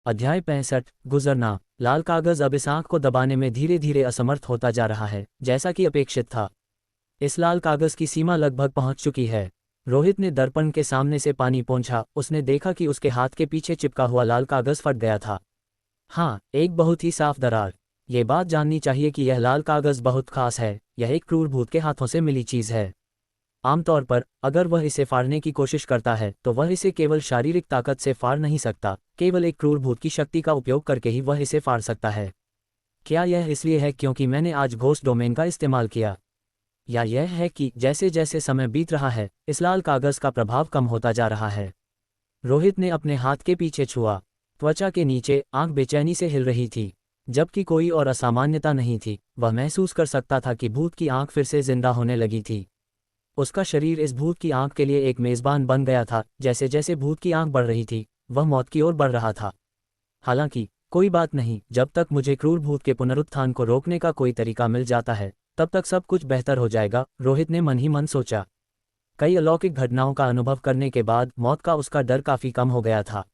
अध्याय 65 गुजरना। लाल कागज अब इस आंख को दबाने में धीरे धीरे असमर्थ होता जा रहा है, जैसा कि अपेक्षित था। इस लाल कागज की सीमा लगभग पहुंच चुकी है। रोहित ने दर्पण के सामने से पानी पोंछा। उसने देखा कि उसके हाथ के पीछे चिपका हुआ लाल कागज फट गया था। हाँ, एक बहुत ही साफ दरार। ये बात जाननी चाहिए कि यह लाल कागज बहुत खास है। यह एक क्रूर भूत के हाथों से मिली चीज है। आमतौर पर अगर वह इसे फाड़ने की कोशिश करता है तो वह इसे केवल शारीरिक ताकत से फाड़ नहीं सकता, केवल एक क्रूर भूत की शक्ति का उपयोग करके ही वह इसे फाड़ सकता है। क्या यह इसलिए है क्योंकि मैंने आज घोस्ट डोमेन का इस्तेमाल किया, या यह है कि जैसे जैसे समय बीत रहा है इस लाल कागज का प्रभाव कम होता जा रहा है? रोहित ने अपने हाथ के पीछे छुआ। त्वचा के नीचे आंख बेचैनी से हिल रही थी। जबकि कोई और असामान्यता नहीं थी, वह महसूस कर सकता था कि भूत की आंख फिर से जिंदा होने लगी थी। उसका शरीर इस भूत की आंख के लिए एक मेजबान बन गया था। जैसे जैसे भूत की आंख बढ़ रही थी, वह मौत की ओर बढ़ रहा था। हालांकि कोई बात नहीं, जब तक मुझे क्रूर भूत के पुनरुत्थान को रोकने का कोई तरीका मिल जाता है तब तक सब कुछ बेहतर हो जाएगा, रोहित ने मन ही मन सोचा। कई अलौकिक घटनाओं का अनुभव करने के बाद मौत का उसका डर काफी कम हो गया था।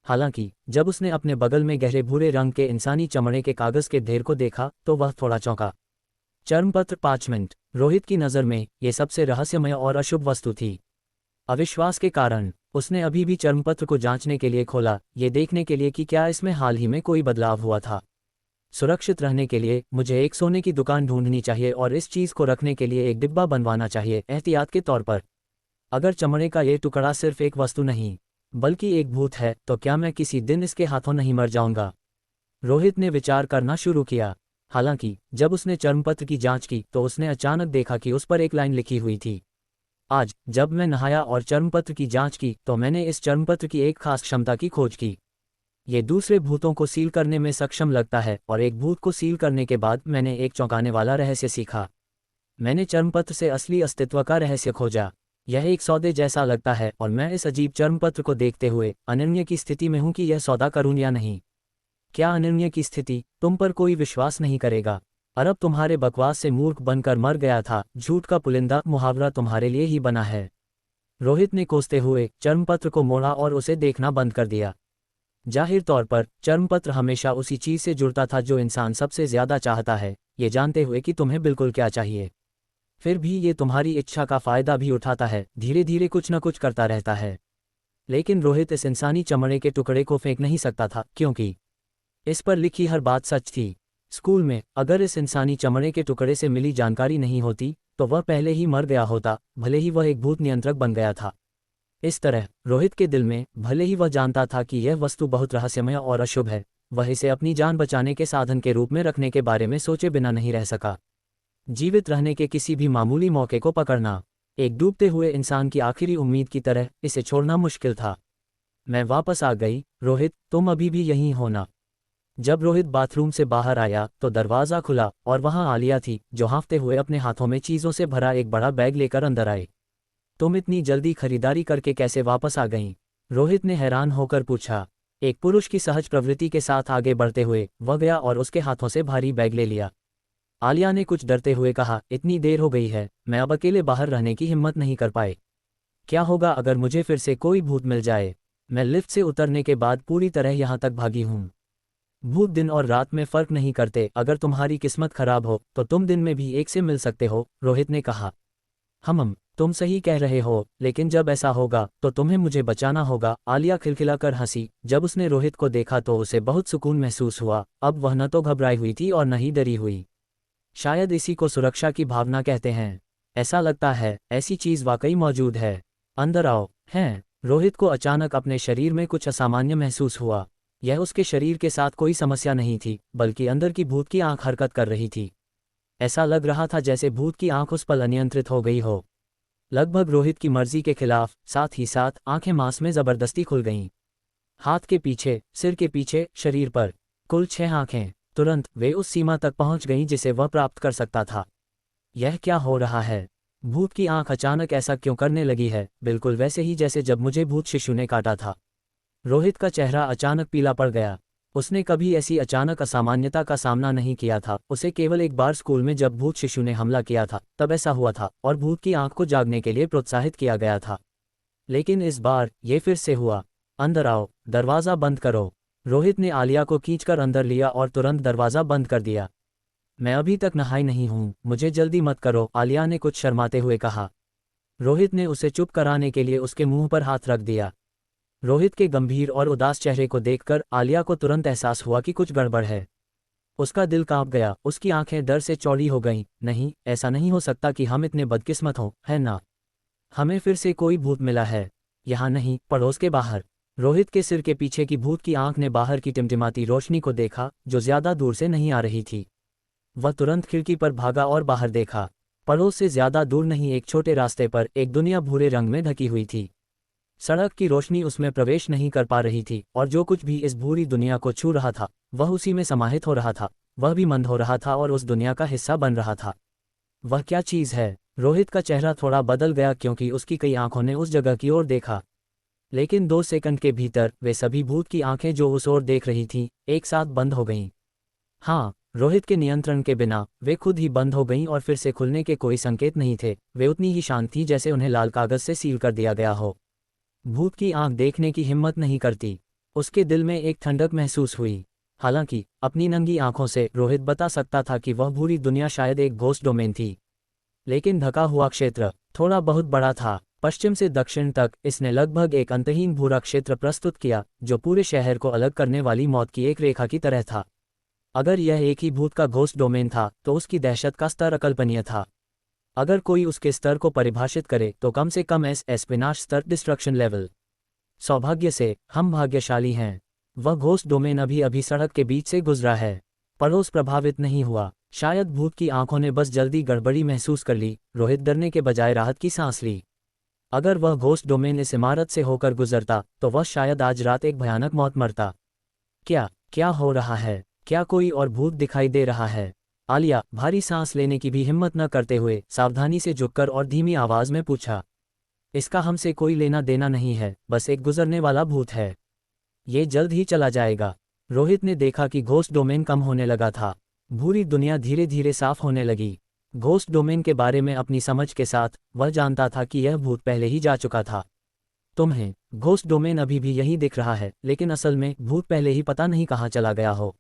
हालांकि जब उसने अपने बगल में गहरे भूरे रंग के इंसानी चमड़े के कागज के ढेर को देखा तो वह थोड़ा चौंका। चर्मपत्र पार्चमेंट। रोहित की नज़र में ये सबसे रहस्यमय और अशुभ वस्तु थी। अविश्वास के कारण उसने अभी भी चर्मपत्र को जांचने के लिए खोला, ये देखने के लिए कि क्या इसमें हाल ही में कोई बदलाव हुआ था। सुरक्षित रहने के लिए मुझे एक सोने की दुकान ढूंढनी चाहिए और इस चीज़ को रखने के लिए एक डिब्बा बनवाना चाहिए, एहतियात के तौर पर। अगर चमड़े का ये टुकड़ा सिर्फ एक वस्तु नहीं बल्कि एक भूत है तो क्या मैं किसी दिन इसके हाथों नहीं मर जाऊंगा? रोहित ने विचार करना शुरू किया। हालांकि जब उसने चर्मपत्र की जांच की तो उसने अचानक देखा कि उस पर एक लाइन लिखी हुई थी। आज जब मैं नहाया और चर्मपत्र की जांच की तो मैंने इस चर्मपत्र की एक खास क्षमता की खोज की। ये दूसरे भूतों को सील करने में सक्षम लगता है और एक भूत को सील करने के बाद मैंने एक चौंकाने वाला रहस्य सीखा। मैंने चर्मपत्र से असली अस्तित्व का रहस्य खोजा। यह एक सौदे जैसा लगता है और मैं इस अजीब चर्मपत्र को देखते हुए अनन्य की स्थिति में हूं कि यह सौदा करूं या नहीं। क्या अनन्य की स्थिति? तुम पर कोई विश्वास नहीं करेगा। अरब तुम्हारे बकवास से मूर्ख बनकर मर गया था। झूठ का पुलिंदा मुहावरा तुम्हारे लिए ही बना है। रोहित ने कोसते हुए चर्मपत्र को मोड़ा और उसे देखना बंद कर दिया। जाहिर तौर पर चर्मपत्र हमेशा उसी चीज से जुड़ता था जो इंसान सबसे ज्यादा चाहता है, ये जानते हुए कि तुम्हें बिल्कुल क्या चाहिए। फिर भी ये तुम्हारी इच्छा का फायदा भी उठाता है, धीरे धीरे कुछ न कुछ करता रहता है। लेकिन रोहित इस इंसानी चमड़े के टुकड़े को फेंक नहीं सकता था, क्योंकि इस पर लिखी हर बात सच थी। स्कूल में अगर इस इंसानी चमड़े के टुकड़े से मिली जानकारी नहीं होती तो वह पहले ही मर गया होता, भले ही वह एक भूत नियंत्रक बन गया था। इस तरह रोहित के दिल में, भले ही वह जानता था कि यह वस्तु बहुत रहस्यमय और अशुभ है, वह इसे अपनी जान बचाने के साधन के रूप में रखने के बारे में सोचे बिना नहीं रह सका। जीवित रहने के किसी भी मामूली मौके को पकड़ना, एक डूबते हुए इंसान की आखिरी उम्मीद की तरह इसे छोड़ना मुश्किल था। मैं वापस आ गई। रोहित, तुम अभी भी यहीं हो ना? जब रोहित बाथरूम से बाहर आया तो दरवाज़ा खुला और वहां आलिया थी, जो हाँफते हुए अपने हाथों में चीज़ों से भरा एक बड़ा बैग लेकर अंदर आई। तुम इतनी जल्दी खरीदारी करके कैसे वापस आ गईं? रोहित ने हैरान होकर पूछा। एक पुरुष की सहज प्रवृत्ति के साथ आगे बढ़ते हुए वह गया और उसके हाथों से भारी बैग ले लिया। आलिया ने कुछ डरते हुए कहा, इतनी देर हो गई है, मैं अब अकेले बाहर रहने की हिम्मत नहीं कर पाए। क्या होगा अगर मुझे फिर से कोई भूत मिल जाए? मैं लिफ्ट से उतरने के बाद पूरी तरह यहाँ तक भागी हूँ। भूत दिन और रात में फर्क नहीं करते। अगर तुम्हारी किस्मत खराब हो तो तुम दिन में भी एक से मिल सकते हो, रोहित ने कहा। तुम सही कह रहे हो, लेकिन जब ऐसा होगा तो तुम्हें मुझे बचाना होगा। आलिया खिलखिलाकर हंसी। जब उसने रोहित को देखा तो उसे बहुत सुकून महसूस हुआ। अब वह न तो घबराई हुई थी और न ही डरी हुई। शायद इसी को सुरक्षा की भावना कहते हैं। ऐसा लगता है ऐसी चीज वाकई मौजूद है। अंदर आओ। हैं? रोहित को अचानक अपने शरीर में कुछ असामान्य महसूस हुआ। यह उसके शरीर के साथ कोई समस्या नहीं थी, बल्कि अंदर की भूत की आंख हरकत कर रही थी। ऐसा लग रहा था जैसे भूत की आंख उस पल अनियंत्रित हो गई हो, लगभग रोहित की मर्जी के खिलाफ। साथ ही साथ आंखें मांस में जबरदस्ती खुल गईं। हाथ के पीछे, सिर के पीछे, शरीर पर कुल 6 आंखें। तुरंत वे उस सीमा तक पहुंच गईं जिसे वह प्राप्त कर सकता था। यह क्या हो रहा है? भूत की आंख अचानक ऐसा क्यों करने लगी है? बिल्कुल वैसे ही जैसे जब मुझे भूत शिशु ने काटा था। रोहित का चेहरा अचानक पीला पड़ गया। उसने कभी ऐसी अचानक असामान्यता का सामना नहीं किया था। उसे केवल एक बार स्कूल में जब भूत शिशु ने हमला किया था तब ऐसा हुआ था और भूत की आंख को जागने के लिए प्रोत्साहित किया गया था। लेकिन इस बार ये फिर से हुआ। अंदर आओ, दरवाज़ा बंद करो। रोहित ने आलिया को खींचकर अंदर लिया और तुरंत दरवाज़ा बंद कर दिया। मैं अभी तक नहाई नहीं हूँ, मुझे जल्दी मत करो, आलिया ने कुछ शर्माते हुए कहा। रोहित ने उसे चुप कराने के लिए उसके मुंह पर हाथ रख दिया। रोहित के गंभीर और उदास चेहरे को देखकर आलिया को तुरंत एहसास हुआ कि कुछ गड़बड़ है। उसका दिल कांप गया, उसकी आंखें डर से चौड़ी हो गईं। नहीं, ऐसा नहीं हो सकता कि हम इतने बदकिस्मत हों, है ना? हमें फिर से कोई भूत मिला है। यहाँ नहीं, पड़ोस के बाहर। रोहित के सिर के पीछे की भूत की आंख ने बाहर की टिमटिमाती रोशनी को देखा, जो ज्यादा दूर से नहीं आ रही थी। वह तुरंत खिड़की पर भागा और बाहर देखा। पड़ोस से ज्यादा दूर नहीं, एक छोटे रास्ते पर एक दुनिया भूरे रंग में ढकी हुई थी। सड़क की रोशनी उसमें प्रवेश नहीं कर पा रही थी, और जो कुछ भी इस भूरी दुनिया को छू रहा था वह उसी में समाहित हो रहा था। वह भी मंद हो रहा था और उस दुनिया का हिस्सा बन रहा था। वह क्या चीज़ है? रोहित का चेहरा थोड़ा बदल गया, क्योंकि उसकी कई आंखों ने उस जगह की ओर देखा। लेकिन 2 सेकंड के भीतर वे सभी भूत की आंखें जो उस ओर देख रही थीं, एक साथ बंद हो गईं। हाँ, रोहित के नियंत्रण के बिना वे खुद ही बंद हो गईं और फिर से खुलने के कोई संकेत नहीं थे। वे उतनी ही शांत थीं जैसे उन्हें लाल कागज से सील कर दिया गया हो। भूत की आंख देखने की हिम्मत नहीं करती। उसके दिल में एक ठंडक महसूस हुई। हालांकि अपनी नंगी आंखों से रोहित बता सकता था कि वह भूरी दुनिया शायद एक घोस्ट डोमेन थी। लेकिन ढका हुआ क्षेत्र थोड़ा बहुत बड़ा था। पश्चिम से दक्षिण तक इसने लगभग एक अंतहीन भूरा क्षेत्र प्रस्तुत किया, जो पूरे शहर को अलग करने वाली मौत की एक रेखा की तरह था। अगर यह एक ही भूत का घोस्ट डोमेन था तो उसकी दहशत का स्तर अकल्पनीय था। अगर कोई उसके स्तर को परिभाषित करे तो कम से कम एस विनाश स्तर, डिस्ट्रक्शन लेवल। सौभाग्य से हम भाग्यशाली हैं। वह घोस्ट डोमेन अभी अभी सड़क के बीच से गुजरा है। पड़ोस प्रभावित नहीं हुआ। शायद भूत की आंखों ने बस जल्दी गड़बड़ी महसूस कर ली। रोहित डरने के बजाय राहत की सांस ली। अगर वह घोस्ट डोमेन इस इमारत से होकर गुजरता तो वह शायद आज रात एक भयानक मौत मरता। क्या क्या हो रहा है? क्या कोई और भूत दिखाई दे रहा है? आलिया भारी सांस लेने की भी हिम्मत न करते हुए सावधानी से झुककर और धीमी आवाज में पूछा। इसका हमसे कोई लेना देना नहीं है, बस एक गुजरने वाला भूत है। ये जल्द ही चला जाएगा। रोहित ने देखा कि घोस्ट डोमेन कम होने लगा था। भूरी दुनिया धीरे धीरे साफ होने लगी। घोस्ट डोमेन के बारे में अपनी समझ के साथ वह जानता था कि यह भूत पहले ही जा चुका था। तुम्हें घोस्ट डोमेन अभी भी यही दिख रहा है, लेकिन असल में भूत पहले ही पता नहीं कहाँ चला गया हो।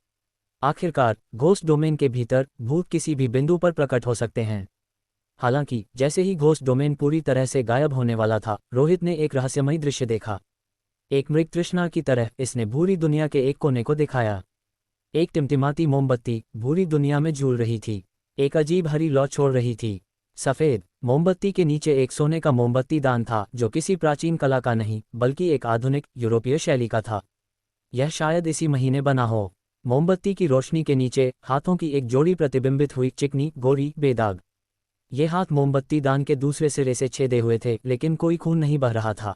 आखिरकार घोस्ट डोमेन के भीतर भूत किसी भी बिंदु पर प्रकट हो सकते हैं। हालांकि जैसे ही घोस्ट डोमेन पूरी तरह से गायब होने वाला था, रोहित ने एक रहस्यमयी दृश्य देखा। एक मृग तृष्णा की तरह इसने भूरी दुनिया के एक कोने को दिखाया। एक टिमटिमाती मोमबत्ती भूरी दुनिया में झूल रही थी, एक अजीब हरी लौ छोड़ रही थी। सफ़ेद मोमबत्ती के नीचे एक सोने का मोमबत्ती दान था, जो किसी प्राचीन कला का नहीं बल्कि एक आधुनिक यूरोपीय शैली का था। यह शायद इसी महीने बना हो। मोमबत्ती की रोशनी के नीचे हाथों की एक जोड़ी प्रतिबिंबित हुई, चिकनी, गोरी, बेदाग। ये हाथ मोमबत्ती दान के दूसरे सिरे से छेदे हुए थे, लेकिन कोई खून नहीं बह रहा था।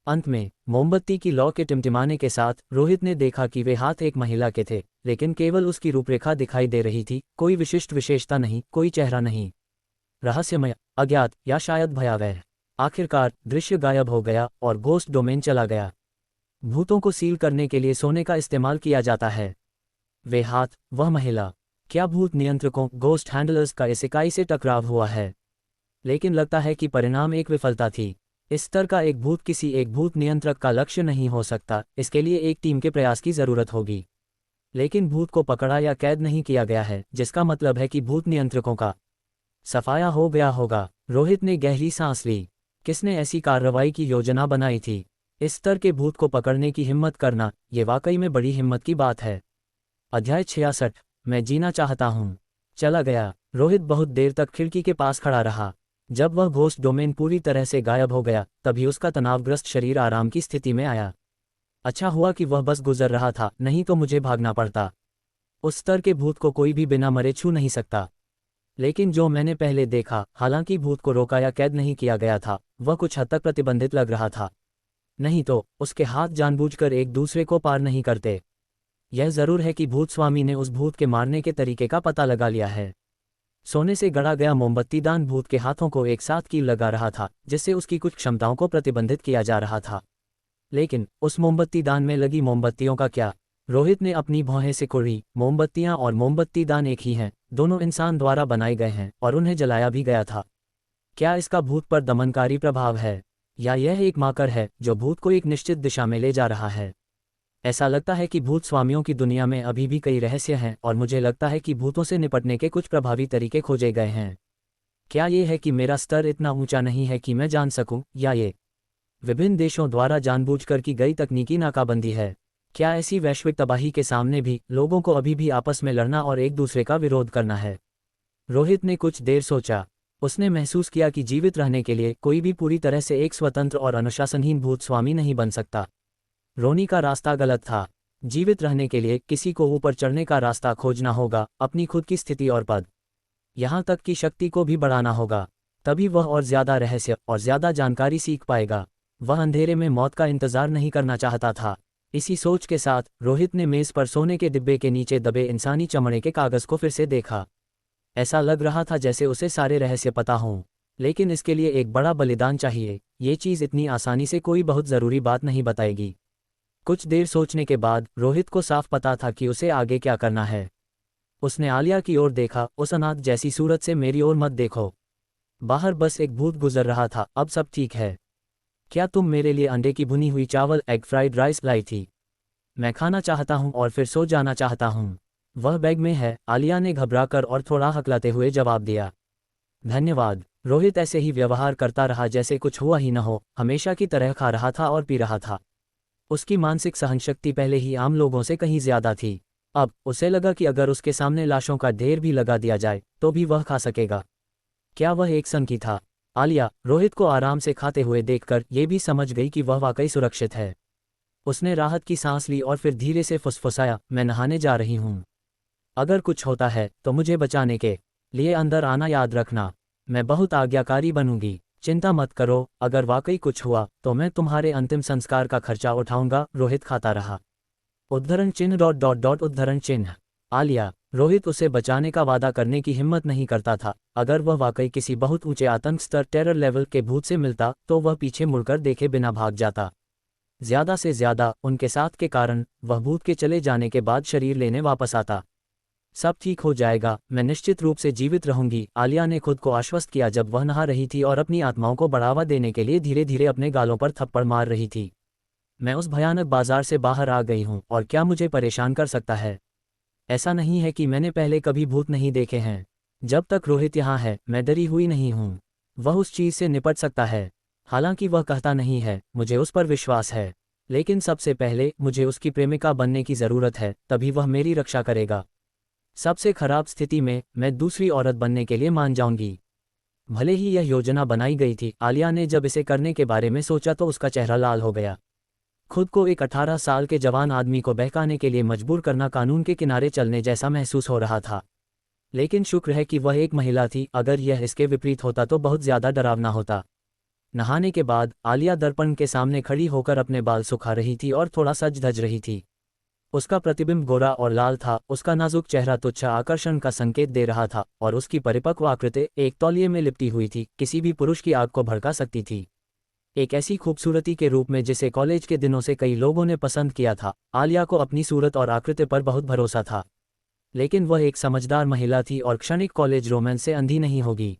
अंत में मोमबत्ती की लौ के टिमटिमाने के साथ रोहित ने देखा कि वे हाथ एक महिला के थे, लेकिन केवल उसकी रूपरेखा दिखाई दे रही थी। कोई विशिष्ट विशेषता नहीं, कोई चेहरा नहीं। रहस्यमय, अज्ञात या शायद भयावह। आखिरकार दृश्य गायब हो गया और घोस्ट डोमेन चला गया। भूतों को सील करने के लिए सोने का इस्तेमाल किया जाता है। वे हाथ, वह महिला, क्या भूत नियंत्रकों घोस्ट हैंडलर्स का इस इकाई से टकराव हुआ है? लेकिन लगता है कि परिणाम एक विफलता थी। इस स्तर का एक भूत किसी एक भूत नियंत्रक का लक्ष्य नहीं हो सकता। इसके लिए एक टीम के प्रयास की जरूरत होगी। लेकिन भूत को पकड़ा या कैद नहीं किया गया है, जिसका मतलब है कि भूत नियंत्रकों का सफाया हो गया होगा। रोहित ने गहरी सांस ली। किसने ऐसी कार्रवाई की योजना बनाई थी? इस स्तर के भूत को पकड़ने की हिम्मत करना, ये वाकई में बड़ी हिम्मत की बात है। अध्याय 66, मैं जीना चाहता हूँ। चला गया। रोहित बहुत देर तक खिड़की के पास खड़ा रहा। जब वह घोस्ट डोमेन पूरी तरह से गायब हो गया, तभी उसका तनावग्रस्त शरीर आराम की स्थिति में आया। अच्छा हुआ कि वह बस गुजर रहा था, नहीं तो मुझे भागना पड़ता। उस स्तर के भूत को कोई भी बिना मरे छू नहीं सकता। लेकिन जो मैंने पहले देखा, हालांकि भूत को रोका या कैद नहीं किया गया था, वह कुछ हद तक प्रतिबंधित लग रहा था। नहीं तो उसके हाथ जानबूझकर एक दूसरे को पार नहीं करते। यह जरूर है कि भूत स्वामी ने उस भूत के मारने के तरीके का पता लगा लिया है। सोने से गढ़ा गया मोमबत्ती दान भूत के हाथों को एक साथ कील लगा रहा था, जिससे उसकी कुछ क्षमताओं को प्रतिबंधित किया जा रहा था। लेकिन उस मोमबत्ती दान में लगी मोमबत्तियों का क्या? रोहित ने अपनी भौहें सिकुड़ी। मोमबत्तियां और मोमबत्ती दान एक ही हैं, दोनों इंसान द्वारा बनाए गए हैं और उन्हें जलाया भी गया था। क्या इसका भूत पर दमनकारी प्रभाव है, या यह एक माकर है जो भूत को एक निश्चित दिशा में ले जा रहा है? ऐसा लगता है कि भूत स्वामियों की दुनिया में अभी भी कई रहस्य हैं और मुझे लगता है कि भूतों से निपटने के कुछ प्रभावी तरीके खोजे गए हैं। क्या ये है कि मेरा स्तर इतना ऊंचा नहीं है कि मैं जान सकूं, या ये विभिन्न देशों द्वारा जानबूझकर की गई तकनीकी नाकाबंदी है? क्या ऐसी वैश्विक तबाही के सामने भी लोगों को अभी भी आपस में लड़ना और एक दूसरे का विरोध करना है? रोहित ने कुछ देर सोचा। उसने महसूस किया कि जीवित रहने के लिए कोई भी पूरी तरह से एक स्वतंत्र और अनुशासनहीन भूत स्वामी नहीं बन सकता। रोनी का रास्ता गलत था। जीवित रहने के लिए किसी को ऊपर चढ़ने का रास्ता खोजना होगा, अपनी खुद की स्थिति और पद, यहाँ तक कि शक्ति को भी बढ़ाना होगा। तभी वह और ज्यादा रहस्य और ज्यादा जानकारी सीख पाएगा। वह अंधेरे में मौत का इंतजार नहीं करना चाहता था। इसी सोच के साथ रोहित ने मेज पर सोने के डिब्बे के नीचे दबे इंसानी चमड़े के कागज को फिर से देखा। ऐसा लग रहा था जैसे उसे सारे रहस्य पता हों, लेकिन इसके लिए एक बड़ा बलिदान चाहिए। ये चीज़ इतनी आसानी से कोई बहुत ज़रूरी बात नहीं बताएगी। कुछ देर सोचने के बाद रोहित को साफ पता था कि उसे आगे क्या करना है। उसने आलिया की ओर देखा। उस अनाथ जैसी सूरत से मेरी ओर मत देखो। बाहर बस एक भूत गुजर रहा था, अब सब ठीक है। क्या तुम मेरे लिए अंडे की भुनी हुई चावल एग फ्राइड राइस लाई थी? मैं खाना चाहता हूँ और फिर सो जाना चाहता हूँ। वह बैग में है, आलिया ने घबराकर और थोड़ा हकलाते हुए जवाब दिया। धन्यवाद। रोहित ऐसे ही व्यवहार करता रहा जैसे कुछ हुआ ही न हो, हमेशा की तरह खा रहा था और पी रहा था। उसकी मानसिक सहनशक्ति पहले ही आम लोगों से कहीं ज्यादा थी। अब उसे लगा कि अगर उसके सामने लाशों का ढेर भी लगा दिया जाए तो भी वह खा सकेगा। क्या वह एक सनकी था? आलिया रोहित को आराम से खाते हुए देखकर ये भी समझ गई कि वह वाकई सुरक्षित है। उसने राहत की सांस ली और फिर धीरे से फुसफुसाया, मैं नहाने जा रही हूँ। अगर कुछ होता है तो मुझे बचाने के लिए अंदर आना याद रखना। मैं बहुत आज्ञाकारी बनूंगी। चिंता मत करो, अगर वाकई कुछ हुआ तो मैं तुम्हारे अंतिम संस्कार का खर्चा उठाऊंगा। रोहित खाता रहा। उद्धरण चिन्ह डॉट डॉट डॉट उद्धरण चिन्ह। आलिया रोहित उसे बचाने का वादा करने की हिम्मत नहीं करता था। अगर वह वाकई किसी बहुत ऊंचे आतंक स्तर टेरर लेवल के भूत से मिलता तो वह पीछे मुड़कर देखे बिना भाग जाता। ज्यादा से ज्यादा उनके साथ के कारण वह भूत के चले जाने के बाद शरीर लेने वापस आता। सब ठीक हो जाएगा, मैं निश्चित रूप से जीवित रहूंगी, आलिया ने खुद को आश्वस्त किया जब वह नहा रही थी और अपनी आत्माओं को बढ़ावा देने के लिए धीरे धीरे अपने गालों पर थप्पड़ मार रही थी। मैं उस भयानक बाजार से बाहर आ गई हूँ और क्या मुझे परेशान कर सकता है? ऐसा नहीं है कि मैंने पहले कभी भूत नहीं देखे हैं। जब तक रोहित यहाँ है मैं डरी हुई नहीं हूँ। वह उस चीज़ से निपट सकता है। हालांकि वह कहता नहीं है, मुझे उस पर विश्वास है। लेकिन सबसे पहले मुझे उसकी प्रेमिका बनने की ज़रूरत है, तभी वह मेरी रक्षा करेगा। सबसे खराब स्थिति में मैं दूसरी औरत बनने के लिए मान जाऊंगी। भले ही यह योजना बनाई गई थी, आलिया ने जब इसे करने के बारे में सोचा तो उसका चेहरा लाल हो गया। खुद को एक 18 साल के जवान आदमी को बहकाने के लिए मजबूर करना कानून के किनारे चलने जैसा महसूस हो रहा था। लेकिन शुक्र है कि वह एक महिला थी, अगर यह इसके विपरीत होता तो बहुत ज्यादा डरावना होता। नहाने के बाद आलिया दर्पण के सामने खड़ी होकर अपने बाल सुखा रही थी और थोड़ा सज धज रही थी। उसका प्रतिबिंब गोरा और लाल था, उसका नाजुक चेहरा तुच्छ आकर्षण का संकेत दे रहा था और उसकी परिपक्व आकृति एक तौलिए में लिपटी हुई थी, किसी भी पुरुष की आग को भड़का सकती थी। एक ऐसी खूबसूरती के रूप में जिसे कॉलेज के दिनों से कई लोगों ने पसंद किया था। आलिया को अपनी सूरत और आकृति पर बहुत भरोसा था। लेकिन वह एक समझदार महिला थी और क्षणिक कॉलेज रोमांस से अंधी नहीं होगी।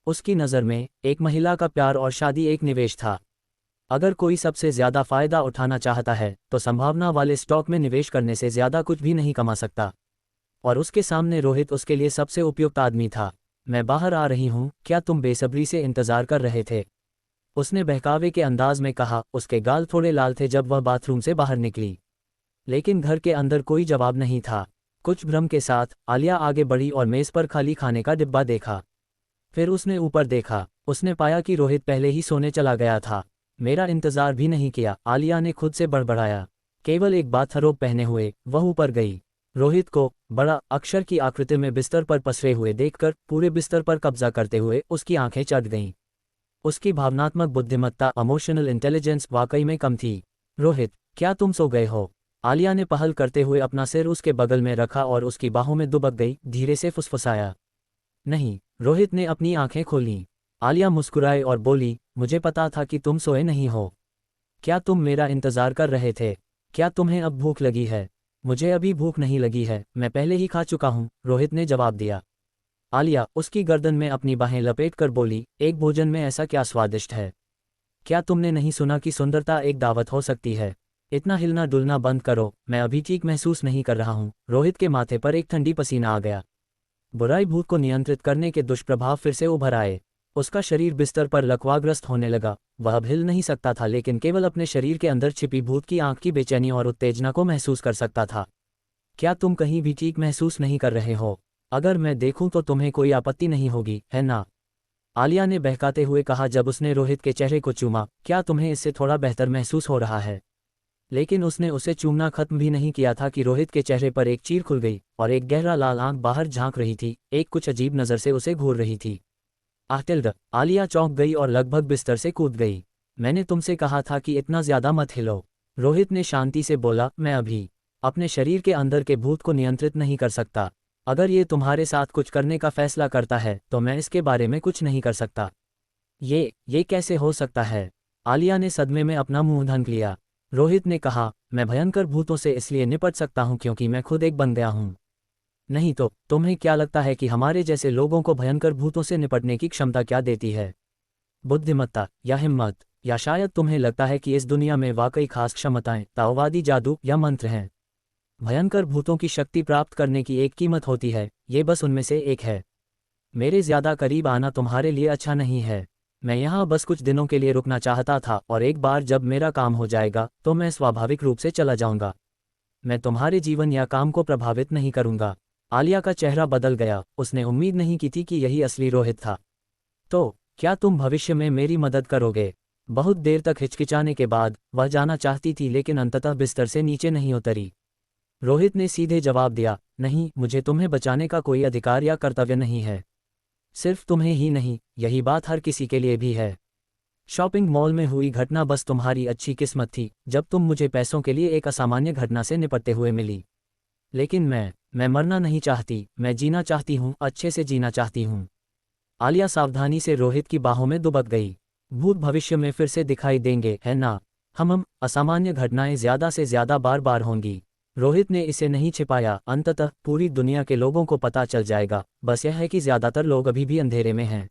उसकी नज़र में एक महिला का प्यार और शादी एक निवेश था। अगर कोई सबसे ज्यादा फायदा उठाना चाहता है तो संभावना वाले स्टॉक में निवेश करने से ज्यादा कुछ भी नहीं कमा सकता। और उसके सामने रोहित उसके लिए सबसे उपयुक्त आदमी था। मैं बाहर आ रही हूँ, क्या तुम बेसब्री से इंतजार कर रहे थे? उसने बहकावे के अंदाज में कहा। उसके गाल थोड़े लाल थे जब वह बाथरूम से बाहर निकली, लेकिन घर के अंदर कोई जवाब नहीं था। कुछ भ्रम के साथ आलिया आगे बढ़ी और मेज पर खाली खाने का डिब्बा देखा। फिर उसने ऊपर देखा। उसने पाया कि रोहित पहले ही सोने चला गया था। मेरा इंतजार भी नहीं किया, आलिया ने खुद से बड़बड़ाया। केवल एक बाथरोब पहने हुए वह ऊपर गई। रोहित को बड़ा अक्षर की आकृति में बिस्तर पर पसरे हुए देखकर पूरे बिस्तर पर कब्जा करते हुए उसकी आंखें चढ़ गईं। उसकी भावनात्मक बुद्धिमत्ता इमोशनल इंटेलिजेंस वाकई में कम थी। रोहित, क्या तुम सो गए हो? आलिया ने पहल करते हुए अपना सिर उसके बगल में रखा और उसकी बाहों में दुबक गई, धीरे से फुसफुसाया। नहीं। रोहित ने अपनी आंखें खोलीं। आलिया मुस्कुराई और बोली, मुझे पता था कि तुम सोए नहीं हो। क्या तुम मेरा इंतजार कर रहे थे? क्या तुम्हें अब भूख लगी है? मुझे अभी भूख नहीं लगी है, मैं पहले ही खा चुका हूँ, रोहित ने जवाब दिया। आलिया उसकी गर्दन में अपनी बाहें लपेटकर बोली, एक भोजन में ऐसा क्या स्वादिष्ट है? क्या तुमने नहीं सुना कि सुंदरता एक दावत हो सकती है? इतना हिलना डुलना बंद करो, मैं अभी ठीक महसूस नहीं कर रहा हूँ। रोहित के माथे पर एक ठंडी पसीना आ गया। बुराई भूत को नियंत्रित करने के दुष्प्रभाव फिर से उभर आए। उसका शरीर बिस्तर पर लकवाग्रस्त होने लगा। वह अब हिल नहीं सकता था, लेकिन केवल अपने शरीर के अंदर छिपी भूत की आंख की बेचैनी और उत्तेजना को महसूस कर सकता था। क्या तुम कहीं भी ठीक महसूस नहीं कर रहे हो? अगर मैं देखूं तो तुम्हें कोई आपत्ति नहीं होगी, है ना? आलिया ने बहकाते हुए कहा जब उसने रोहित के चेहरे को चूमा। क्या तुम्हें इससे थोड़ा बेहतर महसूस हो रहा है? लेकिन उसने उसे चूमना खत्म भी नहीं किया था कि रोहित के चेहरे पर एक चीर खुल गई और एक गहरा लाल आंख बाहर झांक रही थी, एक कुछ अजीब नज़र से उसे घूर रही थी। आटिल्ड! आलिया चौंक गई और लगभग बिस्तर से कूद गई। मैंने तुमसे कहा था कि इतना ज्यादा मत हिलो, रोहित ने शांति से बोला। मैं अभी अपने शरीर के अंदर के भूत को नियंत्रित नहीं कर सकता। अगर ये तुम्हारे साथ कुछ करने का फैसला करता है तो मैं इसके बारे में कुछ नहीं कर सकता। ये कैसे हो सकता है? आलिया ने सदमे में अपना मुंह ढक लिया। रोहित ने कहा, मैं भयंकर भूतों से इसलिए निपट सकता हूं क्योंकि मैं खुद एक बन गया हूं। नहीं तो तुम्हें क्या लगता है कि हमारे जैसे लोगों को भयंकर भूतों से निपटने की क्षमता क्या देती है? बुद्धिमत्ता या हिम्मत? या शायद तुम्हें लगता है कि इस दुनिया में वाकई खास क्षमताएं, ताओवादी जादू या मंत्र हैं? भयंकर भूतों की शक्ति प्राप्त करने की एक कीमत होती है, ये बस उनमें से एक है। मेरे ज्यादा करीब आना तुम्हारे लिए अच्छा नहीं है। मैं यहाँ बस कुछ दिनों के लिए रुकना चाहता था और एक बार जब मेरा काम हो जाएगा तो मैं स्वाभाविक रूप से चला जाऊंगा। मैं तुम्हारे जीवन या काम को प्रभावित नहीं करूंगा। आलिया का चेहरा बदल गया। उसने उम्मीद नहीं की थी कि यही असली रोहित था। तो क्या तुम भविष्य में मेरी मदद करोगे? बहुत देर तक हिचकिचाने के बाद वह जाना चाहती थी, लेकिन अंततः बिस्तर से नीचे नहीं उतरी। रोहित ने सीधे जवाब दिया, नहीं, मुझे तुम्हें बचाने का कोई अधिकार या कर्तव्य नहीं है। सिर्फ तुम्हें ही नहीं, यही बात हर किसी के लिए भी है। शॉपिंग मॉल में हुई घटना बस तुम्हारी अच्छी किस्मत थी जब तुम मुझे पैसों के लिए एक असामान्य घटना से निपटते हुए मिली। लेकिन मैं मरना नहीं चाहती, मैं जीना चाहती हूँ, अच्छे से जीना चाहती हूँ। आलिया सावधानी से रोहित की बाहों में दुबक गई। भूत भविष्य में फिर से दिखाई देंगे, है ना? हम असामान्य घटनाएं ज्यादा से ज्यादा बार बार होंगी। रोहित ने इसे नहीं छिपाया। अंततः पूरी दुनिया के लोगों को पता चल जाएगा। बस यह है कि ज्यादातर लोग अभी भी अंधेरे में हैं।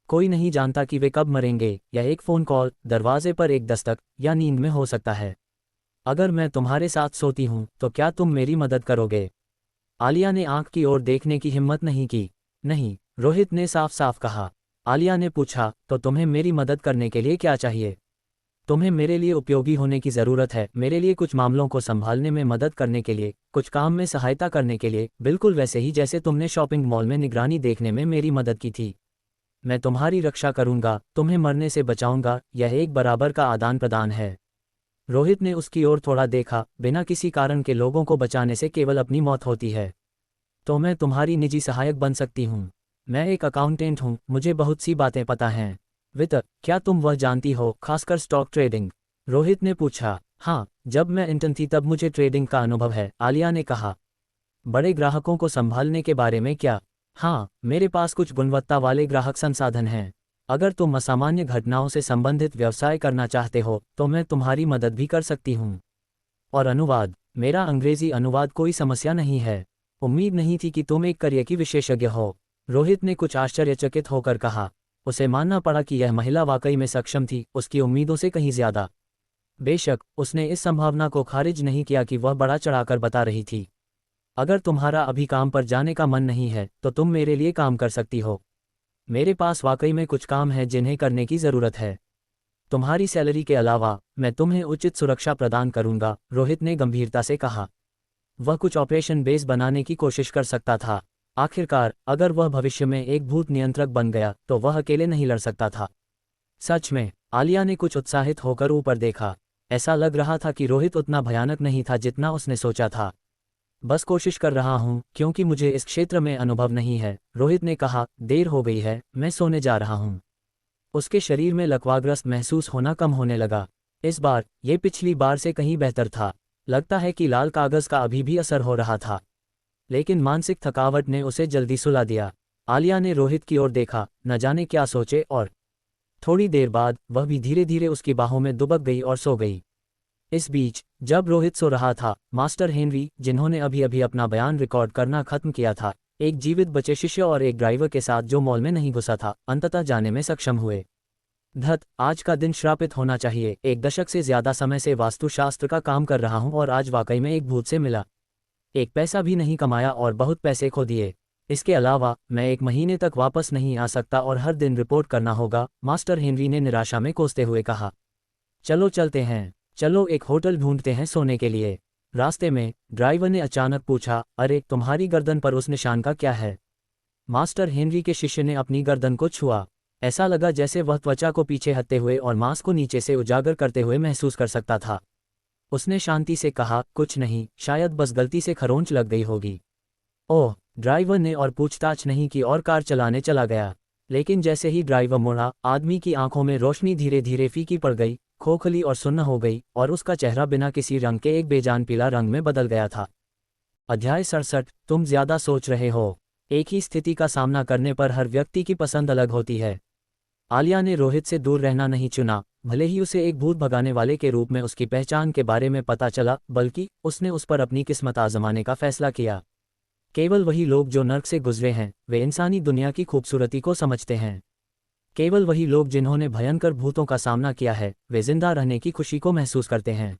कोई नहीं जानता कि वे कब मरेंगे। या एक फ़ोन कॉल, दरवाजे पर एक दस्तक, या नींद में हो सकता है। अगर मैं तुम्हारे साथ सोती हूँ तो क्या तुम मेरी मदद करोगे? आलिया ने आंख की ओर देखने की हिम्मत नहीं की। नहीं, रोहित ने साफ साफ कहा। आलिया ने पूछा, तो तुम्हें मेरी मदद करने के लिए क्या चाहिए? तुम्हें मेरे लिए उपयोगी होने की ज़रूरत है, मेरे लिए कुछ मामलों को संभालने में मदद करने के लिए, कुछ काम में सहायता करने के लिए, बिल्कुल वैसे ही जैसे तुमने शॉपिंग मॉल में निगरानी देखने में मेरी मदद की थी। मैं तुम्हारी रक्षा करूंगा, तुम्हें मरने से बचाऊंगा। यह एक बराबर का आदान प्रदान है। रोहित ने उसकी ओर थोड़ा देखा। बिना किसी कारण के लोगों को बचाने से केवल अपनी मौत होती है। तो मैं तुम्हारी निजी सहायक बन सकती हूँ। मैं एक अकाउंटेंट हूँ, मुझे बहुत सी बातें पता हैं। वित्त, क्या तुम वह जानती हो, खासकर स्टॉक ट्रेडिंग? रोहित ने पूछा। हाँ, जब मैं इंटर्न थी तब मुझे ट्रेडिंग का अनुभव है, आलिया ने कहा। बड़े ग्राहकों को संभालने के बारे में क्या? हाँ, मेरे पास कुछ गुणवत्ता वाले ग्राहक संसाधन हैं। अगर तुम असामान्य घटनाओं से संबंधित व्यवसाय करना चाहते हो तो मैं तुम्हारी मदद भी कर सकती हूँ। और अनुवाद, मेरा अंग्रेजी अनुवाद कोई समस्या नहीं है। उम्मीद नहीं थी कि तुम एक करियर की विशेषज्ञ हो, रोहित ने कुछ आश्चर्यचकित होकर कहा। उसे मानना पड़ा कि यह महिला वाकई में सक्षम थी, उसकी उम्मीदों से कहीं ज्यादा। बेशक, उसने इस संभावना को खारिज नहीं किया कि वह बड़ा चढ़ाकर बता रही थी। अगर तुम्हारा अभी काम पर जाने का मन नहीं है तो तुम मेरे लिए काम कर सकती हो। मेरे पास वाकई में कुछ काम है जिन्हें करने की ज़रूरत है। तुम्हारी सैलरी के अलावा मैं तुम्हें उचित सुरक्षा प्रदान करूंगा, रोहित ने गंभीरता से कहा। वह कुछ ऑपरेशन बेस बनाने की कोशिश कर सकता था। आखिरकार, अगर वह भविष्य में एक भूत नियंत्रक बन गया तो वह अकेले नहीं लड़ सकता था। सच में? आलिया ने कुछ उत्साहित होकर ऊपर देखा। ऐसा लग रहा था कि रोहित उतना भयानक नहीं था जितना उसने सोचा था। बस कोशिश कर रहा हूँ क्योंकि मुझे इस क्षेत्र में अनुभव नहीं है, रोहित ने कहा। देर हो गई है, मैं सोने जा रहा हूँ। उसके शरीर में लकवाग्रस्त महसूस होना कम होने लगा। इस बार ये पिछली बार से कहीं बेहतर था। लगता है कि लाल कागज का अभी भी असर हो रहा था, लेकिन मानसिक थकावट ने उसे जल्दी सुला दिया। आलिया ने रोहित की ओर देखा, न जाने क्या सोचे, और थोड़ी देर बाद वह भी धीरे धीरे उसकी बाहों में दुबक गई और सो गई। इस बीच जब रोहित सो रहा था, मास्टर हेनरी, जिन्होंने अभी अभी अपना बयान रिकॉर्ड करना खत्म किया था, एक जीवित बचे शिष्य और एक ड्राइवर के साथ जो मॉल में नहीं घुसा था, अंततः जाने में सक्षम हुए। धत, आज का दिन श्रापित होना चाहिए। 1 दशक से ज्यादा समय से वास्तुशास्त्र का काम कर रहा हूँ और आज वाकई में एक भूत से मिला। एक पैसा भी नहीं कमाया और बहुत पैसे खो दिए। इसके अलावा मैं 1 महीने तक वापस नहीं आ सकता और हर दिन रिपोर्ट करना होगा, मास्टर हेनरी ने निराशा में कोसते हुए कहा। चलो चलते हैं, चलो एक होटल ढूंढते हैं सोने के लिए। रास्ते में ड्राइवर ने अचानक पूछा, अरे तुम्हारी गर्दन पर उस निशान का क्या है? मास्टर हेनरी के शिष्य ने अपनी गर्दन को छुआ। ऐसा लगा जैसे वह त्वचा को पीछे हटते हुए और मांस को नीचे से उजागर करते हुए महसूस कर सकता था। उसने शांति से कहा, कुछ नहीं, शायद बस गलती से खरोंच लग गई होगी। ओह, ड्राइवर ने और पूछताछ नहीं की और कार चलाने चला गया। लेकिन जैसे ही ड्राइवर मुड़ा, आदमी की आंखों में रोशनी धीरे धीरे फीकी पड़ गई, खोखली और सुन्न हो गई और उसका चेहरा बिना किसी रंग के एक बेजान पीला रंग में बदल गया था। अध्याय 67। तुम ज्यादा सोच रहे हो। एक ही स्थिति का सामना करने पर हर व्यक्ति की पसंद अलग होती है। आलिया ने रोहित से दूर रहना नहीं चुना, भले ही उसे एक भूत भगाने वाले के रूप में उसकी पहचान के बारे में पता चला, बल्कि उसने उस पर अपनी किस्मत आजमाने का फैसला किया। केवल वही लोग जो नर्क से गुजरे हैं, वे इंसानी दुनिया की खूबसूरती को समझते हैं। केवल वही लोग जिन्होंने भयंकर भूतों का सामना किया है, वे जिंदा रहने की खुशी को महसूस करते हैं।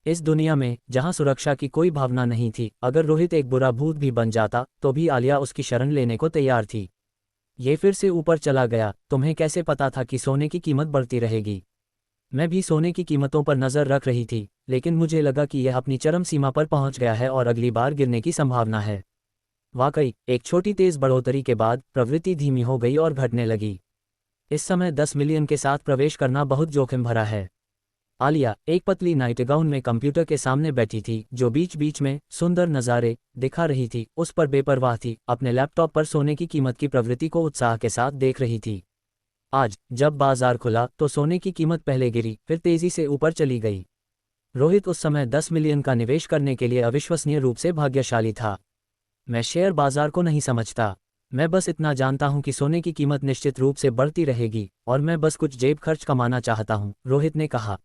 इस दुनिया में जहां सुरक्षा की कोई भावना नहीं थी, अगर रोहित एक बुरा भूत भी बन जाता तो भी आलिया उसकी शरण लेने को तैयार थी। ये फिर से ऊपर चला गया। तुम्हें कैसे पता था कि सोने की कीमत बढ़ती रहेगी? मैं भी सोने की कीमतों पर नजर रख रही थी, लेकिन मुझे लगा कि यह अपनी चरम सीमा पर पहुंच गया है और अगली बार गिरने की संभावना है। वाकई, एक छोटी तेज बढ़ोतरी के बाद प्रवृत्ति धीमी हो गई और घटने लगी। इस समय 10 मिलियन के साथ प्रवेश करना बहुत जोखिम भरा है। आलिया एक पतली नाइट गाउन में कंप्यूटर के सामने बैठी थी, जो बीच बीच में सुंदर नज़ारे दिखा रही थी। उस पर बेपरवाह थी, अपने लैपटॉप पर सोने की कीमत की प्रवृत्ति को उत्साह के साथ देख रही थी। आज जब बाजार खुला तो सोने की कीमत पहले गिरी, फिर तेजी से ऊपर चली गई। रोहित उस समय 10 मिलियन का निवेश करने के लिए अविश्वसनीय रूप से भाग्यशाली था। मैं शेयर बाजार को नहीं समझता, मैं बस इतना जानता हूं कि सोने की कीमत निश्चित रूप से बढ़ती रहेगी और मैं बस कुछ जेब खर्च कमाना चाहता हूं, रोहित ने कहा।